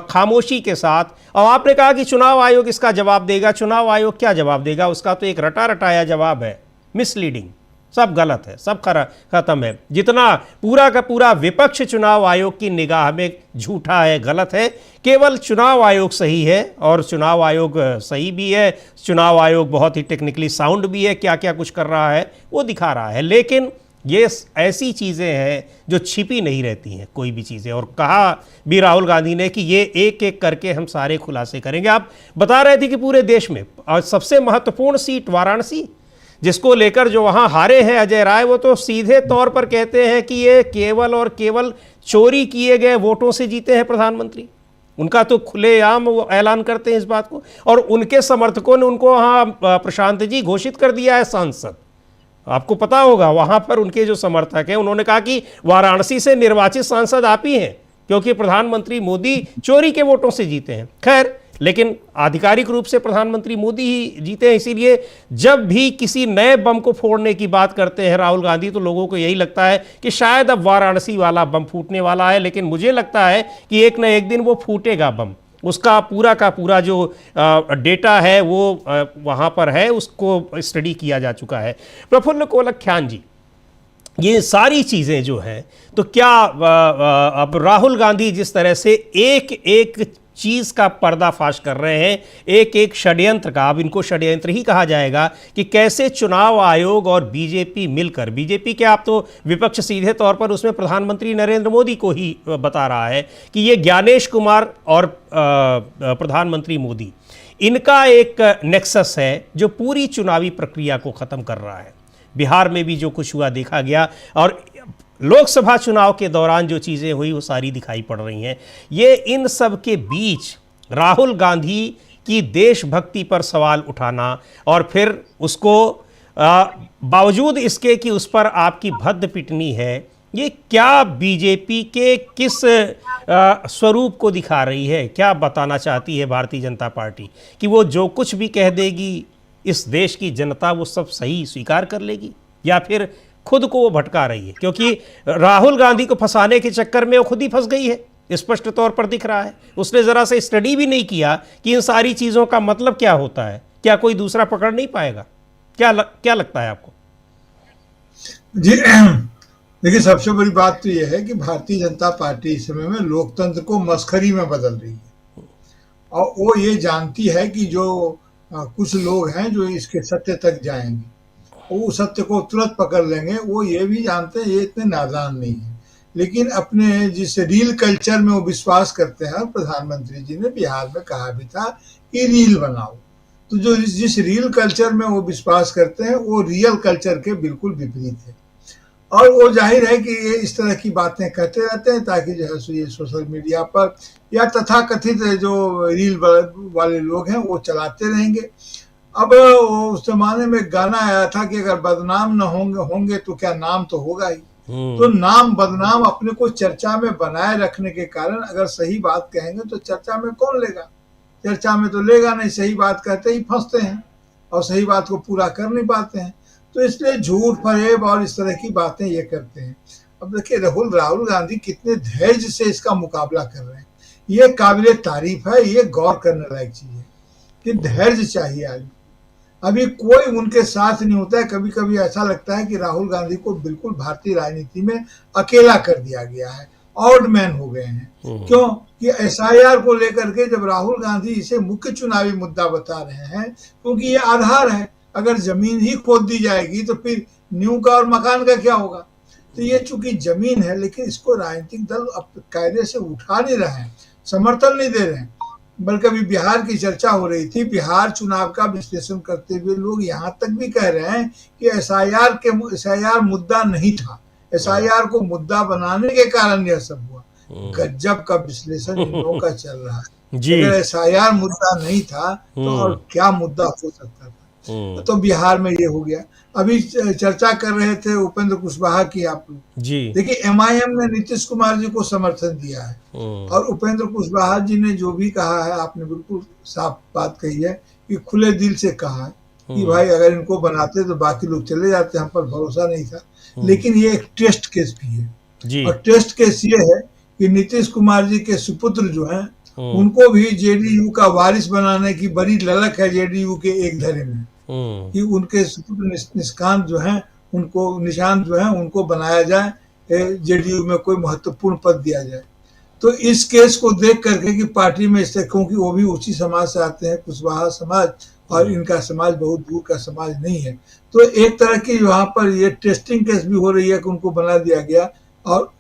खामोशी के साथ। और आपने कहा कि चुनाव आयोग इसका जवाब देगा। चुनाव आयोग क्या जवाब देगा? उसका तो एक रटा रटाया जवाब है, मिसलीडिंग, सब गलत है, सब खत्म है। जितना पूरा का पूरा विपक्ष चुनाव आयोग की निगाह में झूठा है, गलत है, केवल चुनाव आयोग सही है। और चुनाव आयोग सही भी है, चुनाव आयोग बहुत ही टेक्निकली साउंड भी है, क्या क्या कुछ कर रहा है वो दिखा रहा है। लेकिन ये ऐसी चीज़ें हैं जो छिपी नहीं रहती हैं कोई भी चीज़ें, और कहा भी राहुल गांधी ने कि ये एक एक करके हम सारे खुलासे करेंगे। आप बता रहे थे कि पूरे देश में और सबसे महत्वपूर्ण सीट वाराणसी, जिसको लेकर जो वहाँ हारे हैं अजय राय, वो तो सीधे तौर पर कहते हैं कि ये केवल और केवल चोरी किए गए वोटों से जीते हैं प्रधानमंत्री। उनका तो खुलेआम वो ऐलान करते हैं इस बात को, और उनके समर्थकों ने उनको वहाँ प्रशांत जी घोषित कर दिया है सांसद। आपको पता होगा वहाँ पर उनके जो समर्थक हैं उन्होंने कहा कि वाराणसी से निर्वाचित सांसद आप ही हैं, क्योंकि प्रधानमंत्री मोदी चोरी के वोटों से जीते हैं। खैर, लेकिन आधिकारिक रूप से प्रधानमंत्री मोदी ही जीते हैं। इसीलिए जब भी किसी नए बम को फोड़ने की बात करते हैं राहुल गांधी, तो लोगों को यही लगता है कि शायद अब वाराणसी वाला बम फूटने वाला है। लेकिन मुझे लगता है कि एक न एक दिन वो फूटेगा बम। उसका पूरा का पूरा जो डेटा है वो वहाँ पर है, उसको स्टडी किया जा चुका है। प्रफुल्ल कोलख्यान जी, ये सारी चीज़ें जो हैं, तो क्या अब राहुल गांधी जिस तरह से एक एक चीज़ का पर्दाफाश कर रहे हैं, एक एक षड्यंत्र का, अब इनको षड्यंत्र ही कहा जाएगा, कि कैसे चुनाव आयोग और बीजेपी मिलकर, बीजेपी के आप तो विपक्ष सीधे तौर पर उसमें प्रधानमंत्री नरेंद्र मोदी को ही बता रहा है कि ये ज्ञानेश कुमार और प्रधानमंत्री मोदी, इनका एक नेक्सस है जो पूरी चुनावी प्रक्रिया को ख़त्म कर रहा है। बिहार में भी जो कुछ हुआ देखा गया, और लोकसभा चुनाव के दौरान जो चीज़ें हुई वो सारी दिखाई पड़ रही हैं। ये इन सब के बीच राहुल गांधी की देशभक्ति पर सवाल उठाना, और फिर उसको बावजूद इसके कि उस पर आपकी भद्द पिटनी है, ये क्या बीजेपी के किस स्वरूप को दिखा रही है? क्या बताना चाहती है भारतीय जनता पार्टी कि वो जो कुछ भी कह देगी इस देश की जनता वो सब सही स्वीकार कर लेगी, या फिर खुद को वो भटका रही है? क्योंकि राहुल गांधी को फंसाने के चक्कर में वो खुद ही फंस गई है, स्पष्ट तौर पर दिख रहा है। उसने ज़रा से स्टडी भी नहीं किया कि इन सारी चीज़ों का मतलब क्या होता है। क्या कोई दूसरा पकड़ नहीं पाएगा? क्या लगता है आपको? जी देखिए, सबसे बड़ी बात तो यह है कि भारतीय जनता पार्टी इस समय में लोकतंत्र को मस्खरी में बदल रही है, और वो ये जानती है कि जो कुछ लोग हैं जो इसके सत्य तक जाएंगे, वो सत्य को तुरंत पकड़ लेंगे। वो ये भी जानते हैं ये इतने नादान नहीं है, लेकिन अपने जिस रील कल्चर में वो विश्वास करते हैं। प्रधानमंत्री जी ने बिहार में कहा भी था कि रील बनाओ, तो जो जिस रील कल्चर में वो विश्वास करते हैं वो रियल कल्चर के बिल्कुल विपरीत है। और वो जाहिर है कि ये इस तरह की बातें कहते रहते हैं ताकि जो है ये सोशल मीडिया पर या तथाकथित जो रील वाले लोग हैं वो चलाते रहेंगे। अब उस जमाने में गाना आया था कि अगर बदनाम न होंगे तो क्या नाम तो होगा ही। तो नाम बदनाम अपने को चर्चा में बनाए रखने के कारण अगर सही बात कहेंगे तो चर्चा में कौन लेगा? चर्चा में तो लेगा नहीं। सही बात कहते ही फंसते हैं और सही बात को पूरा कर नहीं पाते हैं, तो इसलिए झूठ फरेब और इस तरह की बातें ये करते हैं। अब देखिए राहुल गांधी कितने धैर्य से इसका मुकाबला कर रहे हैं, ये काबिले तारीफ है, ये गौर करने लायक चीज है कि धैर्य चाहिए आदमी। अभी कोई उनके साथ नहीं होता है। कभी कभी ऐसा लगता है कि राहुल गांधी को बिल्कुल भारतीय राजनीति में अकेला कर दिया गया है, ऑड मैन हो गए हैं। क्यों कि एसआईआर को लेकर के जब राहुल गांधी इसे मुख्य चुनावी मुद्दा बता रहे हैं, क्योंकि ये आधार है। अगर जमीन ही खोद दी जाएगी तो फिर न्यू का और मकान का क्या होगा? तो ये चूंकि जमीन है, लेकिन इसको राजनीतिक दल अब कायदे से उठा नहीं रहे हैं, समर्थन नहीं दे रहे हैं। बल्कि अभी बिहार की चर्चा हो रही थी, बिहार चुनाव का विश्लेषण करते हुए लोग यहाँ तक भी कह रहे हैं कि एसआईआर मुद्दा नहीं था, एसआईआर को मुद्दा बनाने के कारण यह सब हुआ। गजब का विश्लेषण इन लोगों का चल रहा है। अगर एसआईआर मुद्दा नहीं था तो और क्या मुद्दा हो सकता था? तो बिहार में ये हो गया। अभी चर्चा कर रहे थे उपेंद्र कुशवाहा की आप लोग जी। देखिए एमआईएम ने नीतीश कुमार जी को समर्थन दिया है, और उपेंद्र कुशवाहा जी ने जो भी कहा है, आपने बिल्कुल साफ बात कही है कि खुले दिल से कहा है कि भाई अगर इनको बनाते तो बाकी लोग चले जाते, हम पर भरोसा नहीं था। लेकिन ये एक टेस्ट केस भी है जी। और टेस्ट केस ये है कि नीतीश कुमार जी के सुपुत्र जो हैं उनको भी जेडीयू का वारिस बनाने की बड़ी ललक है जेडीयू के एक धरे में, कि उनके सुपुत्र निशांत जो हैं उनको बनाया जाए, जेडीयू में कोई महत्वपूर्ण पद दिया जाए। तो इस केस को देख करके कि पार्टी में इससे, क्योंकि वो भी उसी समाज से आते हैं, कुशवाहा समाज, और इनका समाज बहुत दूर का समाज नहीं है। तो एक तरह की वहां पर ये टेस्टिंग केस भी हो रही है कि उनको बना दिया गया, और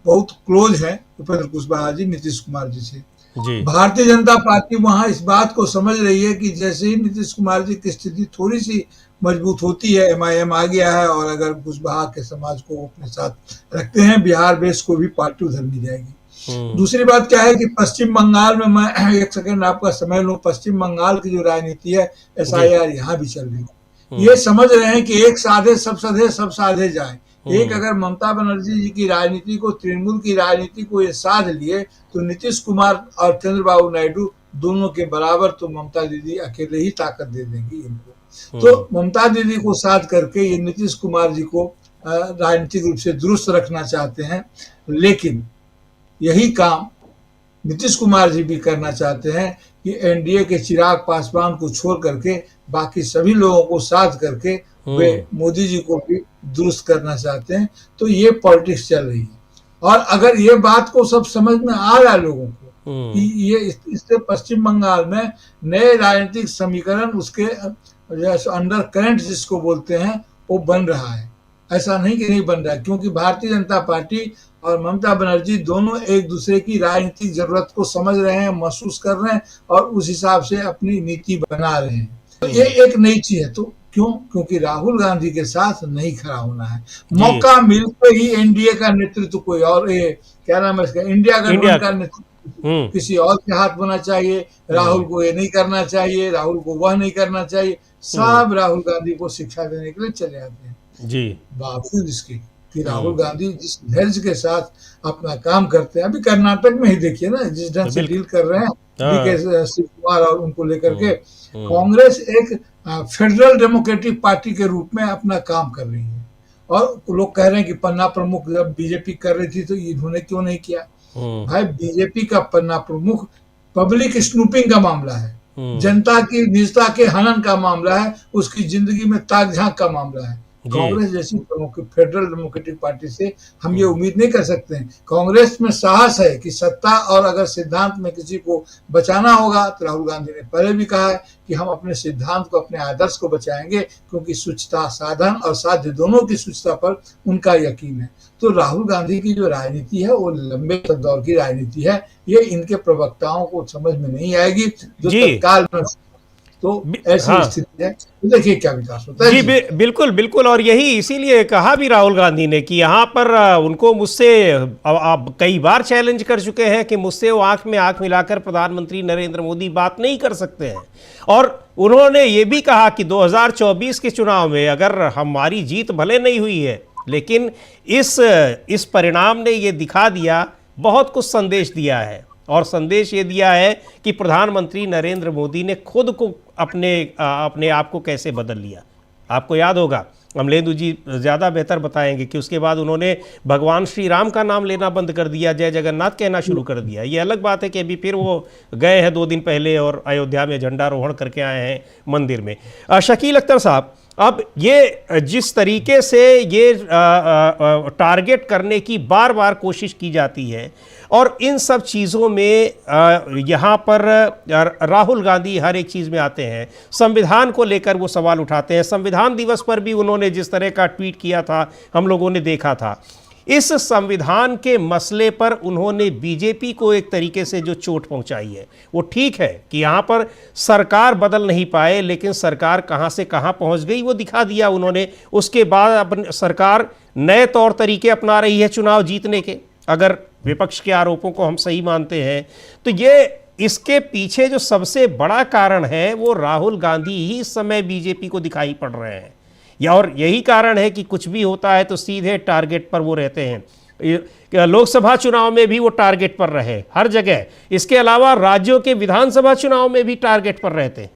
बहुत क्लोज है उपेंद्र कुशवाहा जी नीतीश कुमार जी से। जी भारतीय जनता पार्टी वहां इस बात को समझ रही है कि जैसे ही नीतीश कुमार जी की स्थिति थोड़ी सी मजबूत होती है, MIM आ गया है, और अगर कुशवाहा के समाज को अपने साथ रखते हैं, बिहार बेस को भी पार्टी उधर नहीं जाएगी। दूसरी बात क्या है कि पश्चिम बंगाल में, मैं एक सेकंड आपका समय लूं, पश्चिम बंगाल की जो राजनीति है, SIR यहाँ भी चल रही है। ये समझ रहे हैं कि एक साधे सब साधे जाए। एक अगर ममता बनर्जी जी की राजनीति को, तृणमूल की राजनीति को ये साध लिए, तो नीतीश कुमार और चंद्रबाबू नायडू दोनों के बराबर तो ममता दीदी अकेले ही ताकत दे देंगी इनको। तो ममता दीदी को साध करके ये नीतीश कुमार जी को राजनीतिक रूप से दुरुस्त रखना चाहते हैं, लेकिन यही काम नीतीश कुमार जी भी करना चाहते हैं कि NDA के चिराग पासवान को छोड़ करके बाकी सभी लोगों को साथ करके वे मोदी जी को भी दुरुस्त करना चाहते हैं। तो ये पॉलिटिक्स चल रही है, और अगर ये बात को सब समझ में आ रहा है लोगों को कि ये इससे पश्चिम बंगाल में नए राजनीतिक समीकरण, उसके अंडर करंट जिसको बोलते हैं, वो बन रहा है। ऐसा नहीं कि नहीं बन रहा है, क्योंकि भारतीय जनता पार्टी और ममता बनर्जी दोनों एक दूसरे की राजनीतिक जरूरत को समझ रहे हैं, महसूस कर रहे हैं, और उस हिसाब से अपनी नीति बना रहे हैं। तो ये एक नई चीज है। तो क्यों? क्योंकि राहुल गांधी के साथ नहीं खड़ा होना है। मौका मिलते ही NDA का नेतृत्व कोई और, क्या नाम है इसका, इंडिया का नेतृत्व किसी और के हाथ होना चाहिए। राहुल को ये नहीं करना चाहिए, राहुल को वह नहीं करना चाहिए। सब राहुल गांधी को शिक्षा देने के लिए चले आते हैं जी। बावजूद इसके कि राहुल गांधी जिस धैर्य के साथ अपना काम करते हैं, अभी कर्नाटक में ही देखिए ना जिस ढंग से डील कर रहे हैं DK शिव कुमार और उनको लेकर के, कांग्रेस एक फेडरल डेमोक्रेटिक पार्टी के रूप में अपना काम कर रही है। और लोग कह रहे हैं कि पन्ना प्रमुख जब बीजेपी कर रही थी तो इन्होंने क्यों नहीं किया। भाई बीजेपी का पन्ना प्रमुख पब्लिक स्नूपिंग का मामला है, जनता की निजता के हनन का मामला है, उसकी जिंदगी में ताक झांक का मामला है। कांग्रेस जैसी फेडरल डेमोक्रेटिक पार्टी से हम ये उम्मीद नहीं कर सकते हैं। कांग्रेस में साहस है कि सत्ता और अगर सिद्धांत में किसी को बचाना होगा, तो राहुल गांधी ने पहले भी कहा है कि हम अपने सिद्धांत को, अपने आदर्श को बचाएंगे, क्योंकि सुचिता, साधन और साध्य दोनों की सुचिता पर उनका यकीन है। तो राहुल गांधी की जो राजनीति है वो लंबे दौर की राजनीति है। ये इनके प्रवक्ताओं को समझ में नहीं आएगी जो तत्काल में, तो ऐसी स्थिति है। देखिए क्या विकास होता है। जी बिल्कुल बिल्कुल। और यही इसीलिए कहा भी राहुल गांधी ने कि यहाँ पर उनको मुझसे अब कई बार चैलेंज कर चुके हैं कि मुझसे वो आंख में आंख मिलाकर प्रधानमंत्री नरेंद्र मोदी बात नहीं कर सकते हैं। और उन्होंने ये भी कहा कि 2024 के चुनाव में अगर हमारी जीत भले नहीं हुई है, लेकिन इस परिणाम ने ये दिखा दिया, बहुत कुछ संदेश दिया है। और संदेश ये दिया है कि प्रधानमंत्री नरेंद्र मोदी ने खुद को अपने आप को कैसे बदल लिया। आपको याद होगा, अमलेंदु जी ज़्यादा बेहतर बताएंगे कि उसके बाद उन्होंने भगवान श्री राम का नाम लेना बंद कर दिया, जय जगन्नाथ कहना शुरू कर दिया। ये अलग बात है कि अभी फिर वो गए हैं 2 दिन पहले और अयोध्या में झंडारोहण करके आए हैं मंदिर में। शकील अख्तर साहब, अब ये जिस तरीके से ये टारगेट करने की बार बार कोशिश की जाती है, और इन सब चीज़ों में यहाँ पर राहुल गांधी हर एक चीज़ में आते हैं, संविधान को लेकर वो सवाल उठाते हैं। संविधान दिवस पर भी उन्होंने जिस तरह का ट्वीट किया था हम लोगों ने देखा था। इस संविधान के मसले पर उन्होंने बीजेपी को एक तरीके से जो चोट पहुंचाई है, वो ठीक है कि यहाँ पर सरकार बदल नहीं पाए, लेकिन सरकार कहाँ से कहाँ पहुंच गई वो दिखा दिया उन्होंने। उसके बाद अपनी सरकार नए तौर तरीके अपना रही है चुनाव जीतने के। अगर विपक्ष के आरोपों को हम सही मानते हैं तो ये इसके पीछे जो सबसे बड़ा कारण है वो राहुल गांधी ही इस समय बीजेपी को दिखाई पड़ रहे हैं। और यही कारण है कि कुछ भी होता है तो सीधे टारगेट पर वो रहते हैं। लोकसभा चुनाव में भी वो टारगेट पर रहे हर जगह। इसके अलावा राज्यों के विधानसभा चुनाव में भी टारगेट पर रहते हैं।